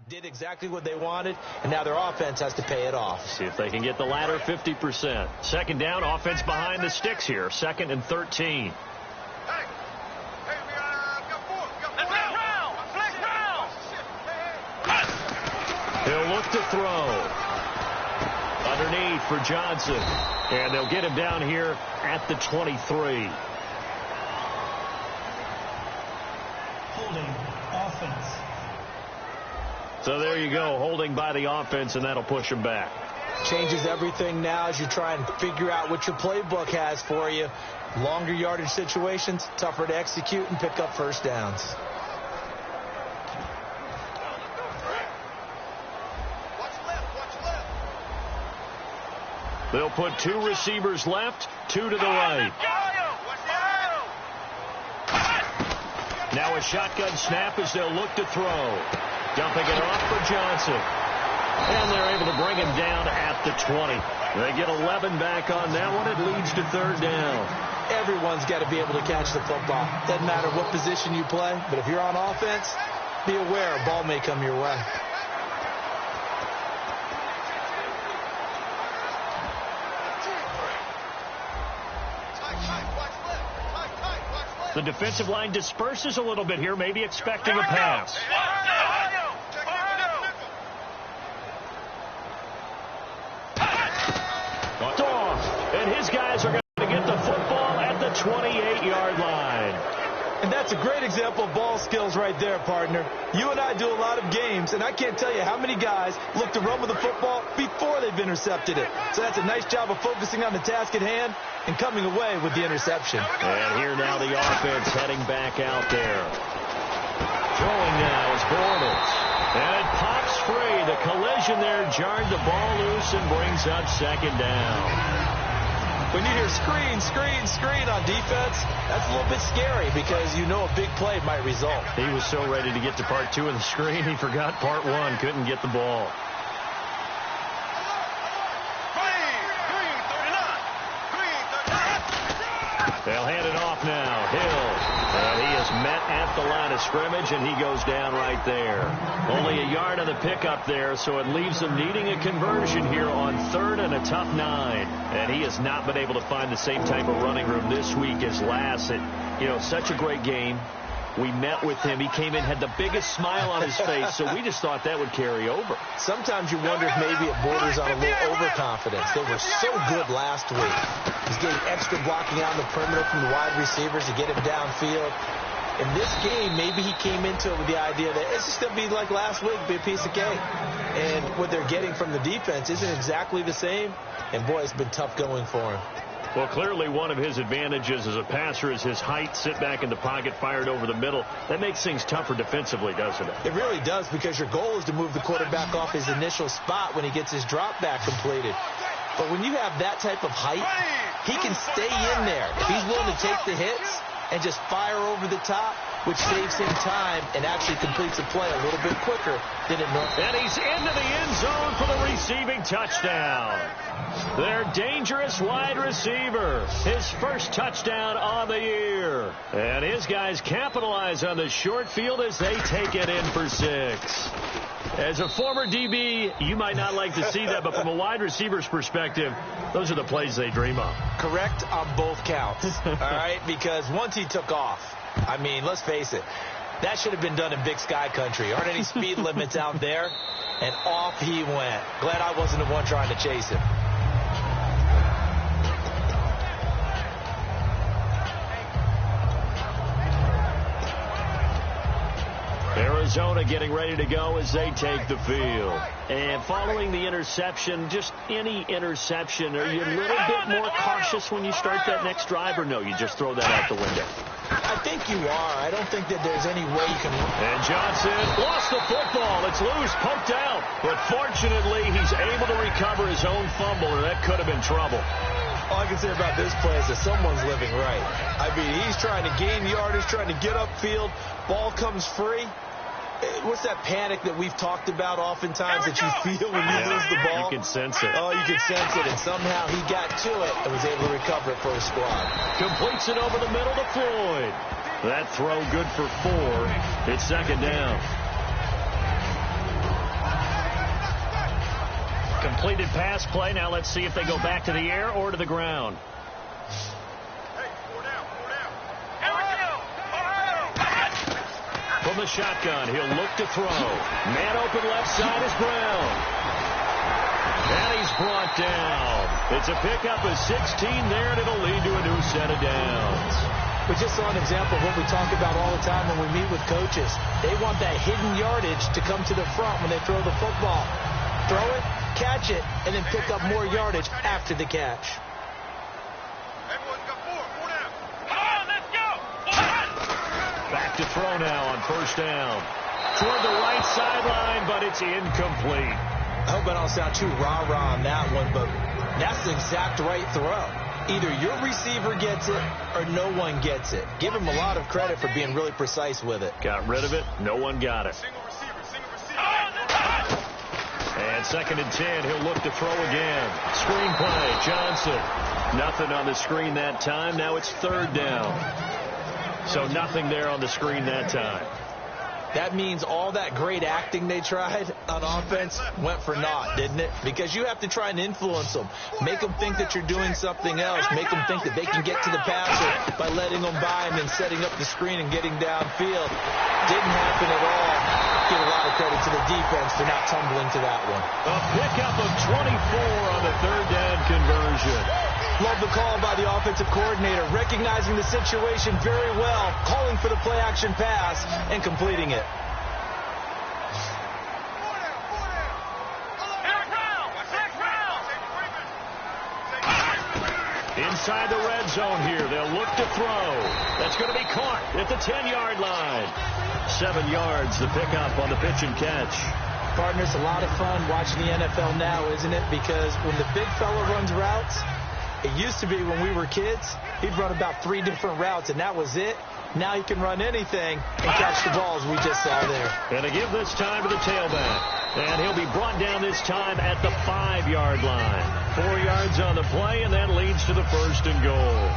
Did exactly what they wanted, and now their offense has to pay it off. See if they can get the latter 50%. 2nd down, offense behind the sticks here. 2nd and 13. He'll look to throw. Underneath for Johnson. And they'll get him down here at the 23. Holding offense. So there you go, holding by the offense, and that'll push him back. Changes everything now as you try and figure out what your playbook has for you. Longer yardage situations, tougher to execute and pick up 1st downs. They'll put 2 receivers left, 2 to the right. Now a shotgun snap as they'll look to throw. Dumping it off for Johnson. And they're able to bring him down at the 20. They get 11 back on that one. It leads to 3rd down. Everyone's got to be able to catch the football. Doesn't matter what position you play, but if you're on offense, be aware a ball may come your way. The defensive line disperses a little bit here, maybe expecting a pass. 28-yard line. And that's a great example of ball skills right there, partner. You and I do a lot of games, and I can't tell you how many guys look to run with the football before they've intercepted it. So that's a nice job of focusing on the task at hand and coming away with the interception. And here now the offense heading back out there. Throwing now is Bortles. And it pops free. The collision there jarred the ball loose and brings up second down. When you hear screen, screen, screen on defense, that's a little bit scary because you know a big play might result. He was so ready to get to part 2 of the screen, he forgot part 1, couldn't get the ball. They'll hand it off now. Hill. And he is met at the line of scrimmage, and he goes down right there. Only a yard of the pickup there, so it leaves them needing a conversion here on 3rd and a tough 9. And he has not been able to find the same type of running room this week as last. Such a great game. We met with him. He came in, had the biggest smile on his face, so we just thought that would carry over. Sometimes you wonder if maybe it borders on a little overconfidence. They were so good last week. He's getting extra blocking out in the perimeter from the wide receivers to get him downfield. In this game, maybe he came into it with the idea that it's just going to be like last week, be a piece of cake. And what they're getting from the defense isn't exactly the same. And, boy, it's been tough going for him. Well, clearly one of his advantages as a passer is his height, sit back in the pocket, fired over the middle. That makes things tougher defensively, doesn't it? It really does, because your goal is to move the quarterback off his initial spot when he gets his drop back completed. But when you have that type of height, he can stay in there. If he's willing to take the hits and just fire over the top, which saves him time and actually completes a play a little bit quicker than it normally. And he's into the end zone for the receiving touchdown. Their dangerous wide receiver. His first touchdown on the year. And his guys capitalize on the short field as they take it in for 6. As a former DB, you might not like to see that, but from a wide receiver's perspective, those are the plays they dream of. Correct on both counts, all right? Because once he took off, I mean, let's face it, that should have been done in Big Sky country. Aren't any speed limits out there? And off he went. Glad I wasn't the one trying to chase him. Arizona getting ready to go as they take the field. And following the interception, just any interception, are you a little bit more cautious when you start that next drive, or no, you just throw that out the window? I think you are. I don't think that there's any way you can. And Johnson lost the football. It's loose, poked out. But fortunately, he's able to recover his own fumble, or that could have been trouble. All I can say about this play is that someone's living right. I mean, he's trying to gain yardage, trying to get upfield. Ball comes free. What's that panic that we've talked about oftentimes that you feel when you lose the ball? You can sense it. Oh, you can sense it. And somehow he got to it and was able to recover it for his squad. Completes it over the middle to Floyd. That throw good for 4. It's second down. Completed pass play. Now let's see if they go back to the air or to the ground. From the shotgun, he'll look to throw. Man open left side is Brown. And he's brought down. It's a pickup of 16 there, and it'll lead to a new set of downs. We just saw an example of what we talk about all the time when we meet with coaches. They want that hidden yardage to come to the front when they throw the football. Throw it, catch it, and then pick up more yardage after the catch. Back to throw now on first down. Toward the right sideline, but it's incomplete. I hope I don't sound too rah-rah on that one, but that's the exact right throw. Either your receiver gets it or no one gets it. Give him a lot of credit for being really precise with it. Got rid of it. No one got it. And second and 10. He'll look to throw again. Screen play. Johnson. Nothing on the screen that time. Now it's third down. So nothing there on the screen that time. That means all that great acting they tried on offense went for naught, didn't it? Because you have to try and influence them. Make them think that you're doing something else. Make them think that they can get to the passer by letting them by and then setting up the screen and getting downfield. Didn't happen at all. Give a lot of credit to the defense for not tumbling to that one. A pickup of 24 on the third down conversion. Love the call by the offensive coordinator, recognizing the situation very well, calling for the play-action pass, and completing it. Inside the red zone here, they'll look to throw. That's going to be caught at the 10-yard line. 7 yards, the pickup on the pitch and catch. Partner, it's a lot of fun watching the NFL now, isn't it? Because when the big fella runs routes, it used to be when we were kids, he'd run about 3 different routes, and that was it. Now he can run anything and catch the balls we just saw there. And to give this time to the tailback. And he'll be brought down this time at the 5-yard line. 4 yards on the play, and that leads to the 1st and goal.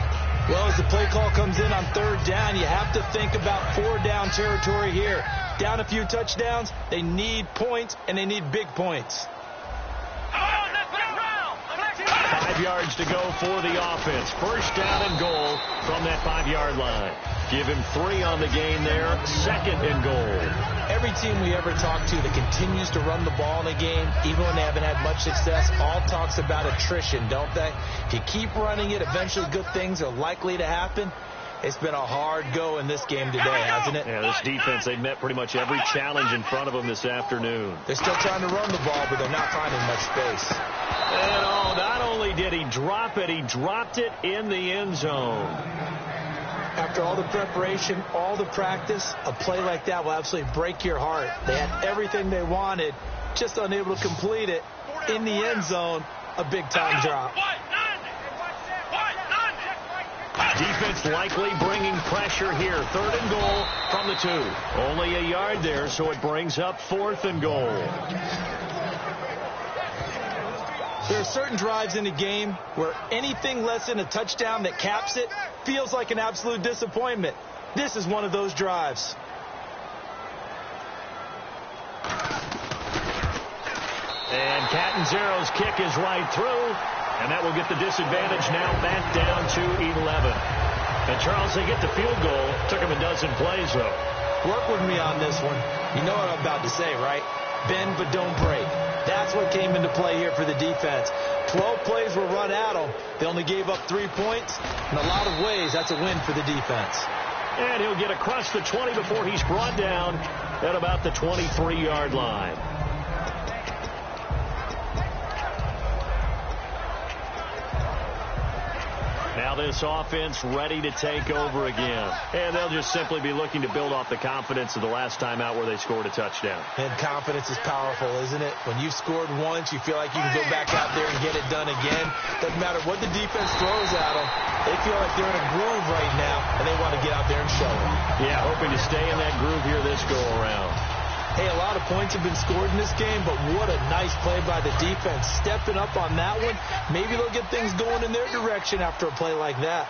Well, as the play call comes in on 3rd down, you have to think about 4-down territory here. Down a few touchdowns, they need points, and they need big points. 5 yards to go for the offense. 1st down and goal from that 5-yard line. Give him 3 on the game there. 2nd and goal. Every team we ever talk to that continues to run the ball in a game, even when they haven't had much success, all talks about attrition, don't they? If you keep running it, eventually good things are likely to happen. It's been a hard go in this game today, hasn't it? Yeah, this defense, they've met pretty much every challenge in front of them this afternoon. They're still trying to run the ball, but they're not finding much space. And not only did he drop it, he dropped it in the end zone. After all the preparation, all the practice, a play like that will absolutely break your heart. They had everything they wanted, just unable to complete it. In the end zone, a big-time drop. Defense likely bringing pressure here. 3rd and goal from the 2. Only a yard there, so it brings up 4th and goal. There are certain drives in a game where anything less than a touchdown that caps it feels like an absolute disappointment. This is one of those drives. And Catanzero's kick is right through, and that will get the disadvantage now back down to 11. And, Charles, they get the field goal. Took him a dozen plays, though. Work with me on this one. You know what I'm about to say, right? Bend but don't break. That's what came into play here for the defense. 12 plays were run at them. They only gave up 3 points. In a lot of ways, that's a win for the defense. And he'll get across the 20 before he's brought down at about the 23-yard line. Now this offense ready to take over again. And they'll just simply be looking to build off the confidence of the last time out where they scored a touchdown. And confidence is powerful, isn't it? When you've scored once, you feel like you can go back out there and get it done again. Doesn't matter what the defense throws at them. They feel like they're in a groove right now, and they want to get out there and show it. Yeah, hoping to stay in that groove here this go-around. Hey, a lot of points have been scored in this game, but what a nice play by the defense. Stepping up on that one, maybe they'll get things going in their direction after a play like that.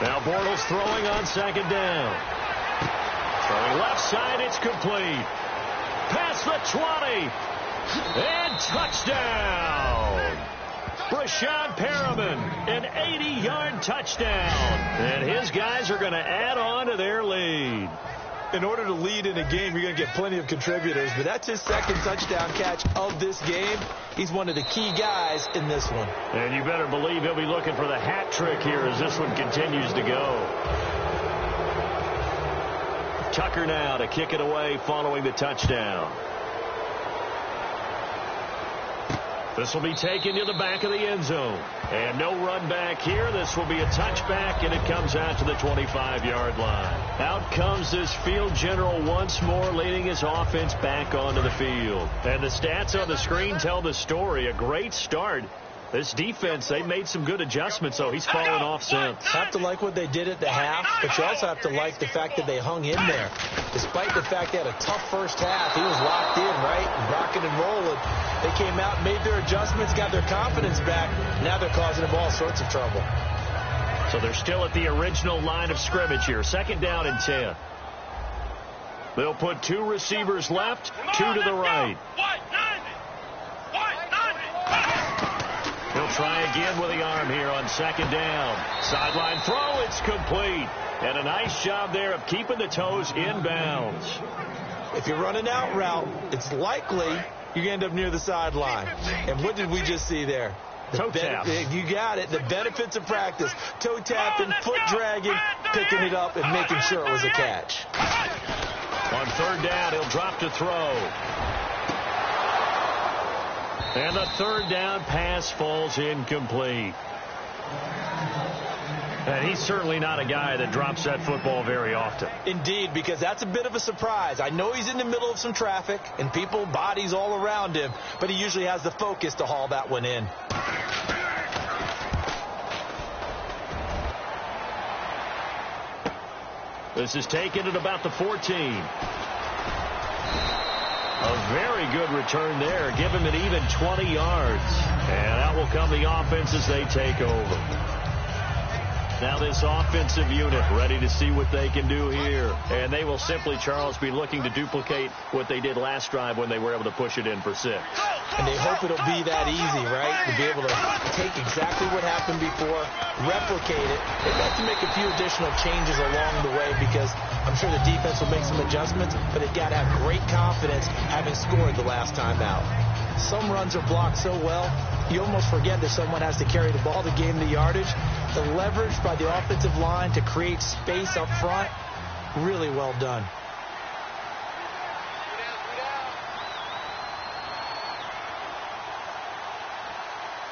Now Bortles throwing on 2nd down. Throwing left side, it's complete. Past the 20. And touchdown. Breshad Perriman, an 80-yard touchdown. And his guys are going to add on to their lead. In order to lead in a game, you're going to get plenty of contributors, but that's his 2nd touchdown catch of this game. He's one of the key guys in this one. And you better believe he'll be looking for the hat trick here as this one continues to go. Tucker now to kick it away following the touchdown. This will be taken to the back of the end zone. And no run back here. This will be a touchback, and it comes out to the 25-yard line. Out comes this field general once more, leading his offense back onto the field. And the stats on the screen tell the story. A great start. This defense, they made some good adjustments, so he's fallen off since. Have to like what they did at the half, but you also have to like the fact that they hung in there. Despite the fact they had a tough first half, he was locked in, right? Rocking and rolling. They came out, made their adjustments, got their confidence back. Now they're causing them all sorts of trouble. So they're still at the original line of scrimmage here. 2nd down and 10. They'll put 2 receivers left, 2 to the right. He'll try again with the arm here on second down. Sideline throw, it's complete. And a nice job there of keeping the toes in bounds. If you're running out route, it's likely you're going to end up near the sideline. And what did we just see there? Toe tap. You got it. The benefits of practice. Toe tapping, foot dragging, picking it up, and making sure it was a catch. On third down, he'll drop to throw. And the third down pass falls incomplete. And he's certainly not a guy that drops that football very often. Indeed, because that's a bit of a surprise. I know he's in the middle of some traffic and people, bodies all around him, but he usually has the focus to haul that one in. This is taken at about the 14. A very good return there. Give him an even 20 yards. And out will come the offense as they take over. Now this offensive unit ready to see what they can do here. And they will simply, Charles, be looking to duplicate what they did last drive when they were able to push it in for 6. And they hope it'll be that easy, right? To be able to take exactly what happened before, replicate it. They've got to make a few additional changes along the way because I'm sure the defense will make some adjustments, but they've got to have great confidence having scored the last time out. Some runs are blocked so well, you almost forget that someone has to carry the ball to gain the yardage. The leverage by the offensive line to create space up front, really well done.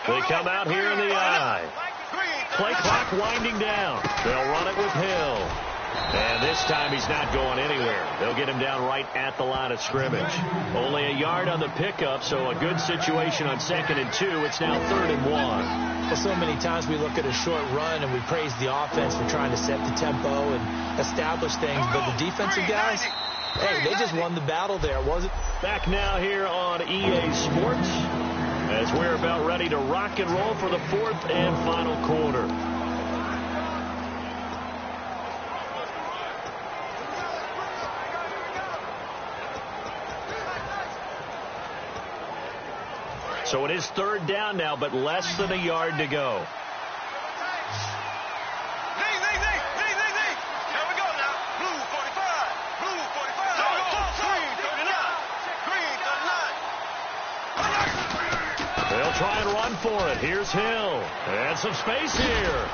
They come out here in the eye. Play clock winding down. They'll run it with Hill. And this time he's not going anywhere. They'll get him down right at the line of scrimmage. Only a yard on the pickup, so a good situation on 2nd and 2. It's now 3rd and 1. Well, so many times we look at a short run and we praise the offense for trying to set the tempo and establish things. But the defensive guys, hey, they just won the battle there, wasn't it? Back now here on EA Sports as we're about ready to rock and roll for the 4th and final quarter. So it is 3rd down now, but less than a yard to go. Here we go now. Blue 45. Blue 45. Green 39. Green 39. They'll try and run for it. Here's Hill. And some space here.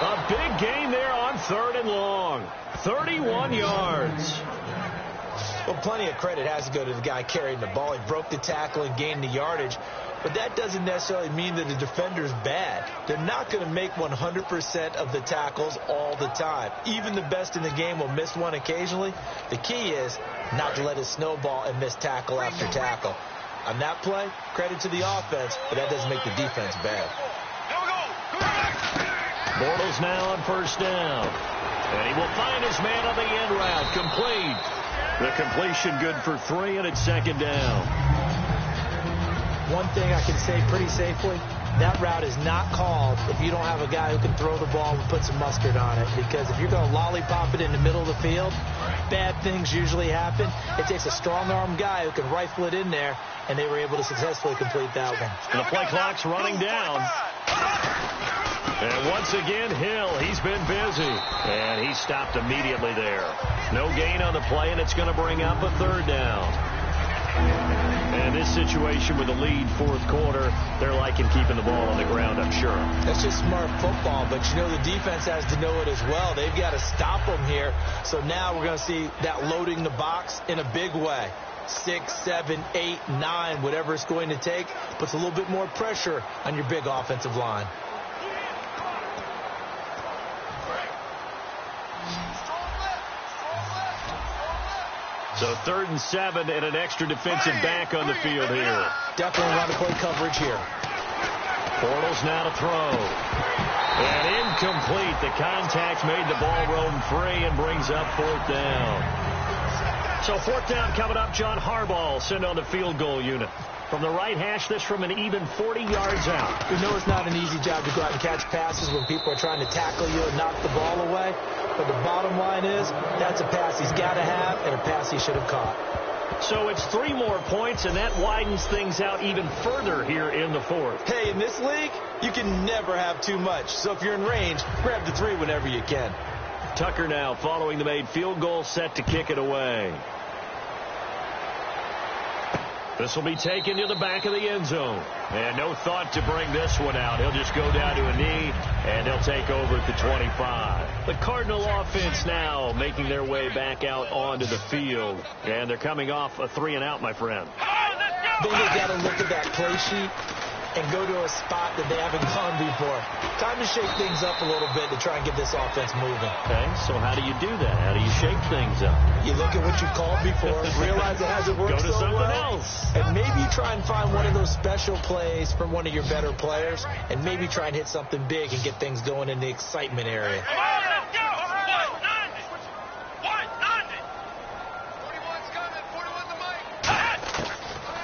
A big gain there on 3rd and long. 31 yards. Well, plenty of credit has to go to the guy carrying the ball. He broke the tackle and gained the yardage. But that doesn't necessarily mean that the defender's bad. They're not going to make 100% of the tackles all the time. Even the best in the game will miss one occasionally. The key is not to let it snowball and miss tackle after tackle. On that play, credit to the offense, but that doesn't make the defense bad. Bortles now on 1st down. And he will find his man on the end route. Complete. The completion good for 3, and it's 2nd down. One thing I can say pretty safely, that route is not called if you don't have a guy who can throw the ball and put some mustard on it. Because if you're going to lollipop it in the middle of the field, bad things usually happen. It takes a strong-arm guy who can rifle it in there, and they were able to successfully complete that one. And the play clock's running down. And once again, Hill, he's been busy. And he stopped immediately there. No gain on the play, and it's going to bring up a 3rd down. And this situation with the lead 4th quarter, they're liking keeping the ball on the ground, I'm sure. That's just smart football, but you know the defense has to know it as well. They've got to stop them here. So now we're going to see that loading the box in a big way. 6, 7, 8, 9, whatever it's going to take, puts a little bit more pressure on your big offensive line. So 3rd and 7 and an extra defensive back on the field here. Definitely want to play coverage here. Bortles now to throw. And incomplete. The contact made the ball roam free and brings up 4th down. So 4th down coming up. John Harbaugh sent on the field goal unit. From the right hash, this from an even 40 yards out. We know it's not an easy job to go out and catch passes when people are trying to tackle you and knock the ball away. But the bottom line is, that's a pass he's got to have and a pass he should have caught. So it's 3 more points, and that widens things out even further here in the fourth. Hey, in this league, you can never have too much. So if you're in range, grab the 3 whenever you can. Tucker now following the made field goal, set to kick it away. This will be taken to the back of the end zone. And no thought to bring this one out. He'll just go down to a knee, and he'll take over at the 25. The Cardinal offense now making their way back out onto the field. And they're coming off a 3-and-out, my friend. Then they got to look at that play sheet and go to a spot that they haven't gone before. Time to shake things up a little bit to try and get this offense moving. Okay, so how do you do that? How do you shake things up? You look at what you called before, realize it hasn't worked Go to so something well, else. and maybe try and find one of those special plays from one of your better players, and maybe try and hit something big and get things going in the excitement area. Come on, let's go! 190! 41's coming, 41's the mic!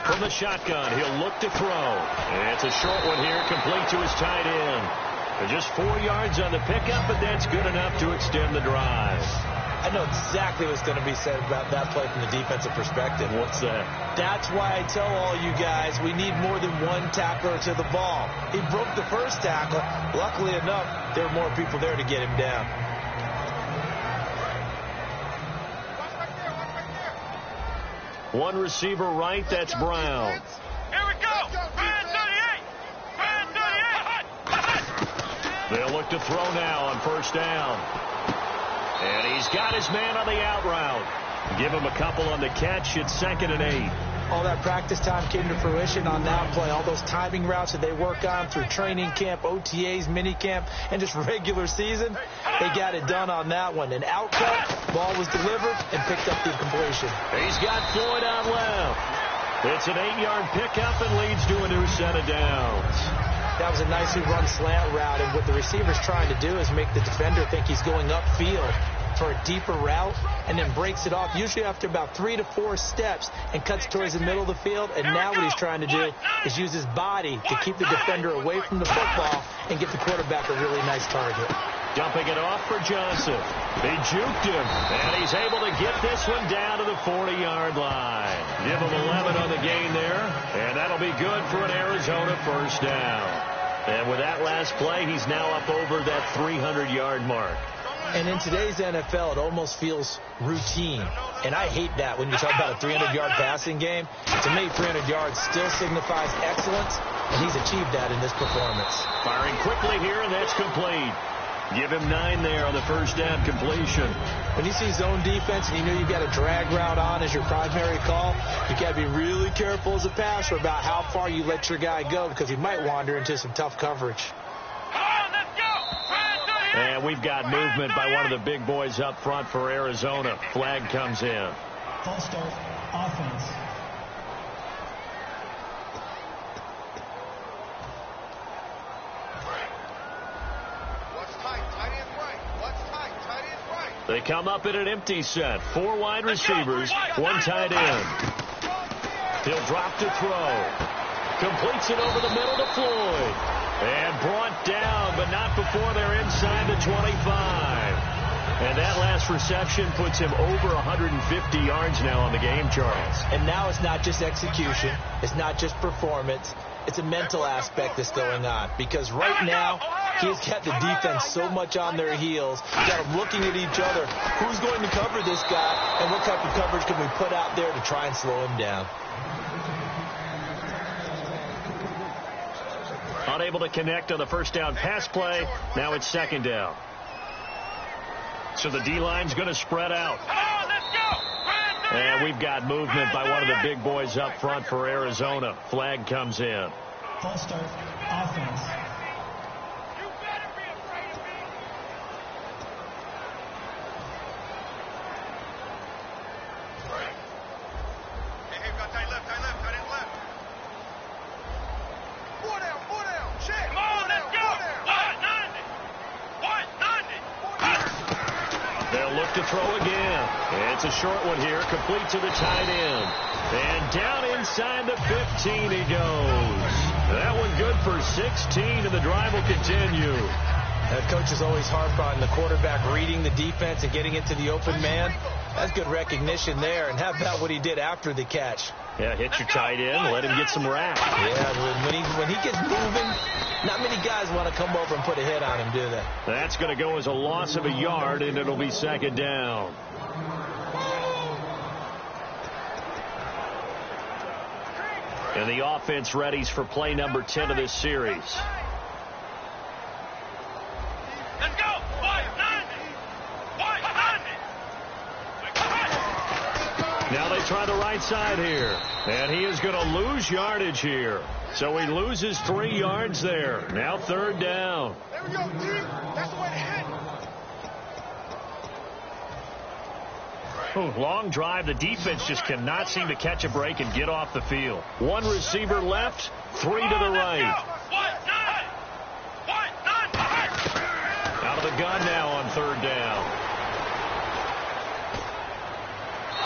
From the shotgun, he'll look to throw. And it's a short one here, complete to his tight end. Just 4 yards on the pickup, but that's good enough to extend the drive. I know exactly what's going to be said about that play from the defensive perspective. What's that? That's why I tell all you guys we need more than one tackler to the ball. He broke the first tackle. Luckily enough, there were more people there to get him down. One receiver right, that's Brown. Here we go! Brand 38! Brand 38! They'll look to throw now on first down. And he's got his man on the out route. Give him a couple on the catch. It's 2nd and 8. All that practice time came to fruition on that play. All those timing routes that they work on through training camp, OTAs, mini camp, and just regular season, they got it done on that one. An out cut, ball was delivered, and picked up the completion. He's got Floyd on left. It's an 8-yard pickup and leads to a new set of downs. That was a nicely run slant route, and what the receiver's trying to do is make the defender think he's going upfield for a deeper route, and then breaks it off, usually after about 3 to 4 steps, and cuts towards the middle of the field. And now what he's trying to do is use his body to keep the defender away from the football and get the quarterback a really nice target. Dumping it off for Johnson. They juked him, and he's able to get this one down to the 40-yard line. Give him 11 on the gain there, and that'll be good for an Arizona first down. And with that last play, he's now up over that 300-yard mark. And in today's NFL, it almost feels routine. And I hate that when you talk about a 300-yard passing game. To me, 300 yards still signifies excellence, and he's achieved that in this performance. Firing quickly here, and that's complete. Give him 9 there on the first down completion. When you see zone defense and you know you've got a drag route on as your primary call, you got to be really careful as a passer about how far you let your guy go, because he might wander into some tough coverage. And we've got movement by one of the big boys up front for Arizona. Flag comes in. False start, offense. They come up in an empty set. 4 wide receivers, 1 tight end. He'll drop to throw. Completes it over the middle to Floyd. And brought down, but not before they're inside the 25. And that last reception puts him over 150 yards now on the game, Charles. And now it's not just execution. It's not just performance. It's a mental aspect that's going on. Because right now, he's got the defense so much on their heels. You've got them looking at each other. Who's going to cover this guy? And what type of coverage can we put out there to try and slow him down? Unable to connect on the first down pass play. Now it's 2nd down. So the D-line's going to spread out. And we've got movement by one of the big boys up front for Arizona. Flag comes in. False start, offense. To throw again. It's a short one here, complete to the tight end. And down inside the 15 he goes. That one good for 16, and the drive will continue. Coaches always harp on the quarterback reading the defense and getting it to the open man. That's good recognition there. And how about what he did after the catch? Yeah, hit your tight end, let him get some rap. Yeah, when he gets moving, not many guys want to come over and put a hit on him, do they? That's going to go as a loss of a yard, and it'll be second down. And the offense readies for play number 10 of this series. Let's go. Now they try the right side here. And he is going to lose yardage here. So he loses 3 yards there. Now third down. There we go, D. That's the way to hit. Long drive. The defense just cannot seem to catch a break and get off the field. 1 receiver left, 3 to the right. Out of the gun now on third down.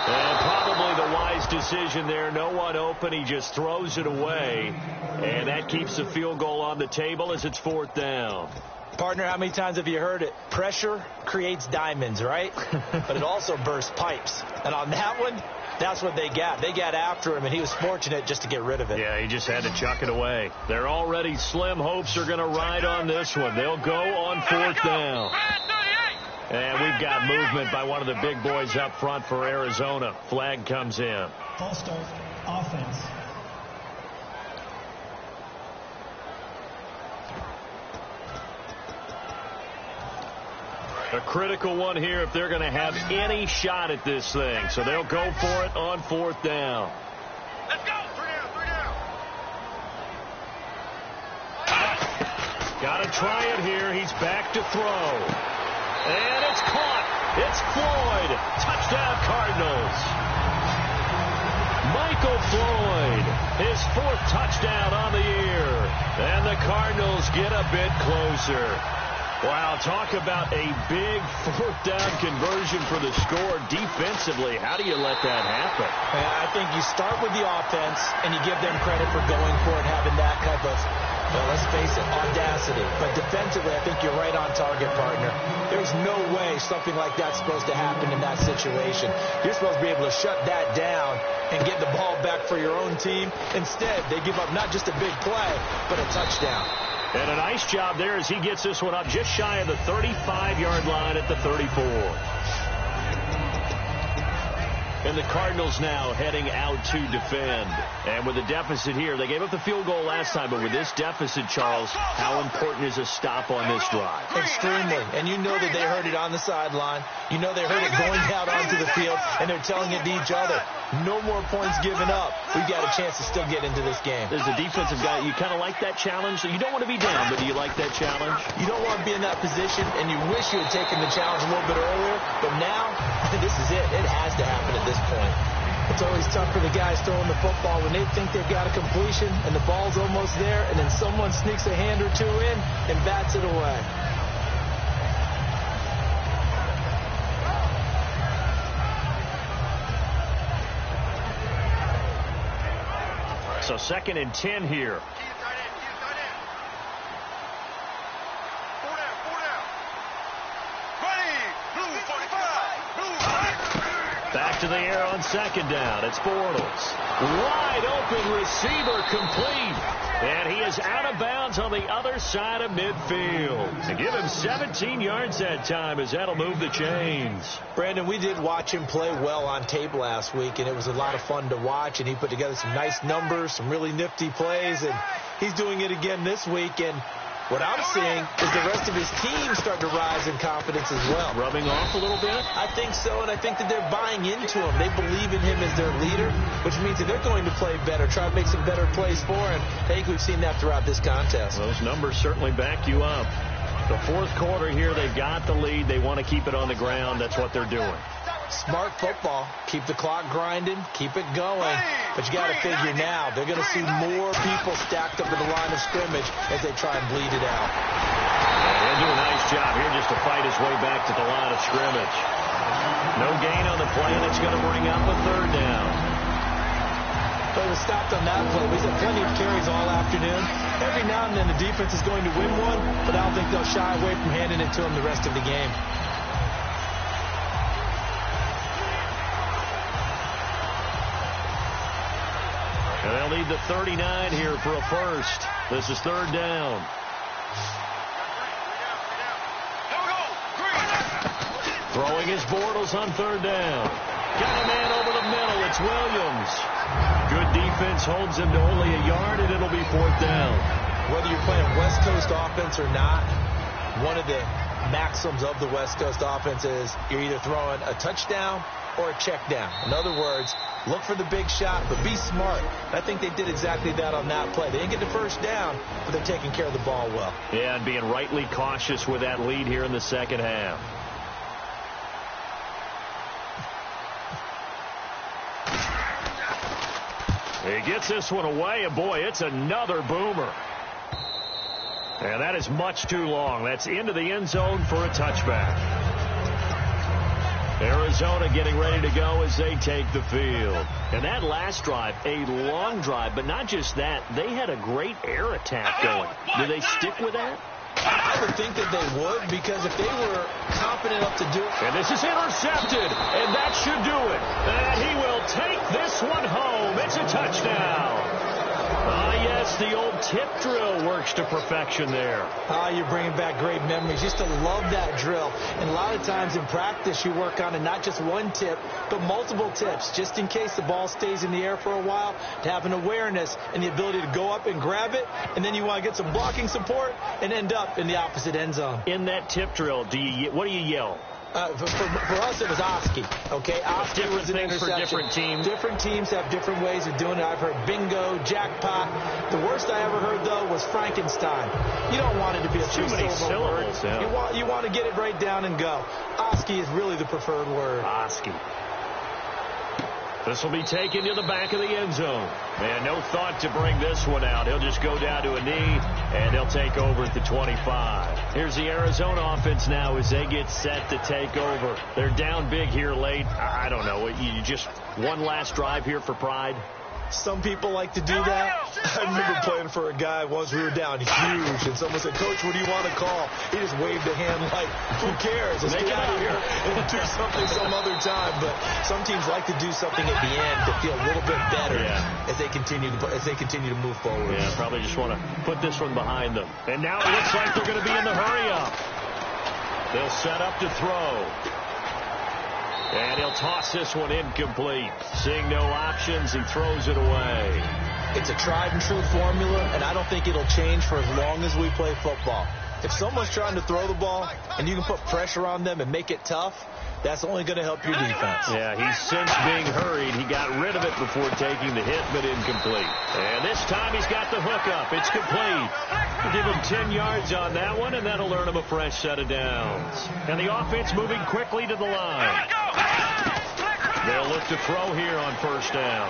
And probably the wise decision there. No one open. He just throws it away. And that keeps the field goal on the table as it's fourth down. Partner, how many times have you heard it? Pressure creates diamonds, right? But it also bursts pipes. And on that one, that's what they got. They got after him, and he was fortunate just to get rid of it. Yeah, he just had to chuck it away. Their already slim hopes are going to ride on this one. They'll go on fourth down. And we've got movement by one of the big boys up front for Arizona. Flag comes in. False start, offense. A critical one here if they're going to have any shot at this thing. So they'll go for it on fourth down. Let's go. 3 down. Got to try it here. He's back to throw. And it's caught. It's Floyd. Touchdown Cardinals. Michael Floyd, his 4th touchdown on the year. And the Cardinals get a bit closer. Wow, talk about a big 4th down conversion for the score defensively. How do you let that happen? I think you start with the offense, and you give them credit for going for it, having that type of, well, let's face it, audacity. But defensively, I think you're right on target, partner. There's no way something like that's supposed to happen in that situation. You're supposed to be able to shut that down and get the ball back for your own team. Instead, they give up not just a big play, but a touchdown. And a nice job there as he gets this one up just shy of the 35-yard line at the 34. And the Cardinals now heading out to defend. And with a deficit here, they gave up the field goal last time, but with this deficit, Charles, how important is a stop on this drive? Extremely. And you know that they heard it on the sideline. You know they heard it going out onto the field, and they're telling it to each other. No more points given up. We've got a chance to still get into this game. As a defensive guy, you kind of like that challenge. So you don't want to be down, but do you like that challenge? You don't want to be in that position, and you wish you had taken the challenge a little bit earlier. But now, this is it. It has to happen at this point. It's always tough for the guys throwing the football when they think they've got a completion, and the ball's almost there, and then someone sneaks a hand or two in and bats it away. So 2nd and 10 here. 4 down. Ready. Blue 45. Blue. Back to the air on 2nd down. It's Bortles. Wide open receiver complete. And he is out of bounds on the other side of midfield. To give him 17 yards that time as that'll move the chains. Brandon, we did watch him play well on tape last week, and it was a lot of fun to watch, and he put together some nice numbers, some really nifty plays, and he's doing it again this week. And what I'm seeing is the rest of his team starting to rise in confidence as well. Rubbing off a little bit? I think so, and I think that they're buying into him. They believe in him as their leader, which means that they're going to play better, try to make some better plays for him. I think we've seen that throughout this contest. Those numbers certainly back you up. The 4th quarter here, they've got the lead. They want to keep it on the ground. That's what they're doing. Smart football. Keep the clock grinding. Keep it going. But you got to figure now, they're going to see more people stacked up in the line of scrimmage as they try and bleed it out. He'll do a nice job here just to fight his way back to the line of scrimmage. No gain on the play, and it's going to bring up a 3rd down. But it was stopped on that play. We've had plenty of carries all afternoon. Every now and then the defense is going to win one, but I don't think they'll shy away from handing it to him the rest of the game. need the 39 here for a first. This is third down. Throwing his Bortles on third down. Got a man over the middle. It's Williams. Good defense holds him to only a yard, and it'll be fourth down. Whether you're playing West Coast offense or not, one of the maxims of the West Coast offense is you're either throwing a touchdown or a check down. In other words, look for the big shot, but be smart. I think they did exactly that on that play. They didn't get the first down, but they're taking care of the ball well. Yeah, and being rightly cautious with that lead here in the second half. He gets this one away, and boy, it's another boomer. And that is much too long. That's into the end zone for a touchback. Arizona getting ready to go as they take the field. And that last drive, a long drive, but not just that. They had a great air attack going. Do they stick with that? I would think that they would, because if they were confident enough to do it. And this is intercepted, and that should do it. And he will take this one home. It's a touchdown. Yes, the old tip drill works to perfection there. You're bringing back great memories. Used to love that drill. And a lot of times in practice, you work on it, not just one tip, but multiple tips, just in case the ball stays in the air for a while, to have an awareness and the ability to go up and grab it, and then you want to get some blocking support and end up in the opposite end zone. In that tip drill, what do you yell? For us, it was Oski. Okay, Oski was an interception. For different teams. Different teams have different ways of doing it. I've heard bingo, jackpot. The worst I ever heard, though, was Frankenstein. You don't want it to be a too many syllables. Yeah. You want to get it right down and go. Oski is really the preferred word. Oski. This will be taken to the back of the end zone. And no thought to bring this one out. He'll just go down to a knee, and they'll take over at the 25. Here's the Arizona offense now as they get set to take over. They're down big here late. I don't know. You just one last drive here for pride? Some people like to do that. I remember playing for a guy once. We were down huge, and someone said, "Coach, what do you want to call?" He just waved a hand like, "Who cares? Let's get out of here and do something some other time." But some teams like to do something at the end to feel a little bit better as they continue to move forward. Yeah, probably just want to put this one behind them. And now it looks like they're going to be in the hurry up. They'll set up to throw. And he'll toss this one incomplete. Seeing no options, he throws it away. It's a tried and true formula, and I don't think it'll change for as long as we play football. If someone's trying to throw the ball and you can put pressure on them and make it tough, that's only going to help your defense. Yeah, he's since being hurried. He got rid of it before taking the hit, but incomplete. And this time he's got the hook up. It's complete. We'll give him 10 yards on that one, and that'll earn him a fresh set of downs. And the offense moving quickly to the line. They'll look to throw here on first down.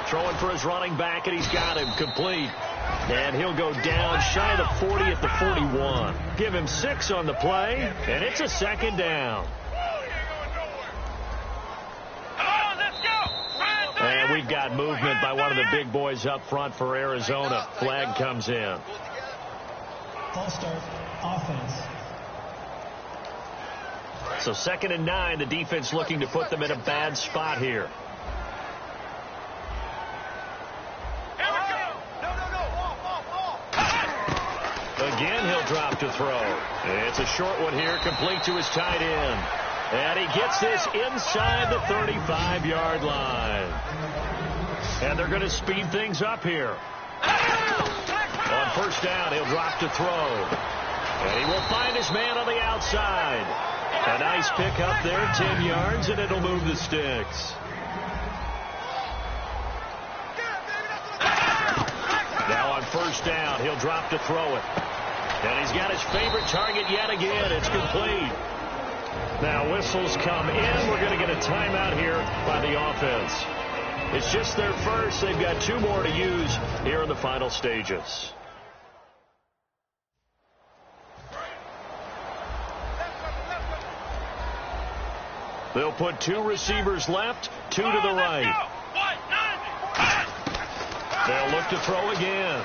Throwing for his running back, and he's got him complete. And he'll go down shy of the 40 at the 41. Give him 6 on the play, and it's a second down. And we've got movement by one of the big boys up front for Arizona. Flag comes in. False start, offense. So 2nd and 9, the defense looking to put them in a bad spot here. Again, he'll drop to throw. It's a short one here, complete to his tight end. And he gets this inside the 35-yard line. And they're going to speed things up here. On first down, he'll drop to throw. And he will find his man on the outside. A nice pick up there, 10 yards, and it'll move the sticks. Now on first down, he'll drop to throw it. And he's got his favorite target yet again. It's complete. Now whistles come in. We're going to get a timeout here by the offense. It's just their first. They've got 2 more to use here in the final stages. They'll put 2 receivers left, 2 to the right. They'll look to throw again.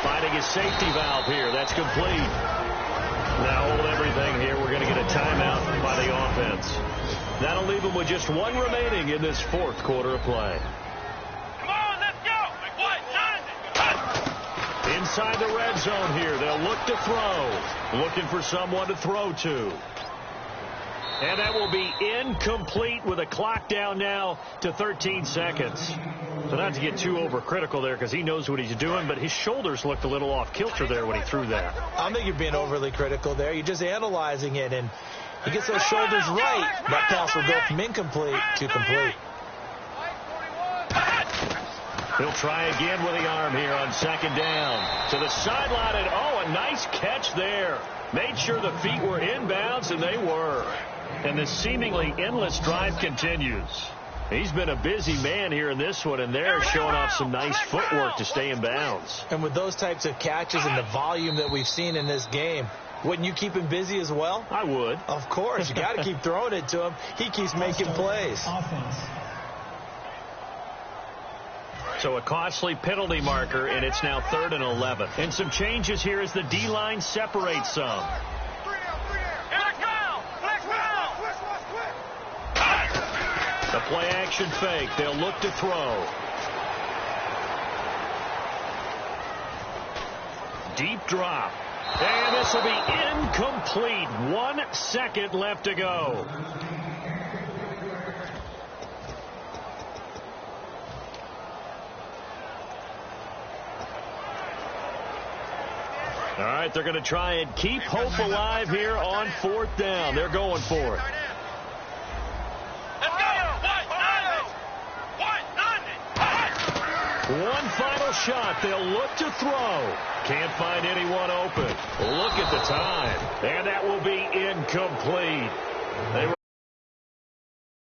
Finding his safety valve here. That's complete. Now hold everything here. We're going to get a timeout by the offense. That'll leave them with just one remaining in this fourth quarter of play. Come on, let's go. Inside the red zone here, they'll look to throw. Looking for someone to throw to. And that will be incomplete with a clock down now to 13 seconds. So not to get too overcritical there because he knows what he's doing, but his shoulders looked a little off kilter there when he threw that. I don't think you're being overly critical there. You're just analyzing it, and he gets those shoulders right. That pass will go from incomplete to complete. He'll try again with the arm here on second down. To the sideline, and oh, a nice catch there. Made sure the feet were inbounds, and they were. And the seemingly endless drive continues. He's been a busy man here in this one, and they're showing off some nice footwork to stay in bounds. And with those types of catches and the volume that we've seen in this game, wouldn't you keep him busy as well? I would. Of course. You got to keep throwing it to him. He keeps making plays. Offense. So a costly penalty marker, and it's now 3rd and 11. And some changes here as the D-line separates some. The play-action fake. They'll look to throw. Deep drop. And this will be incomplete. 1 second left to go. All right, they're going to try and keep hope alive here on 4th down. They're going for it. One final shot. They'll look to throw. Can't find anyone open. Look at the time. And that will be incomplete. They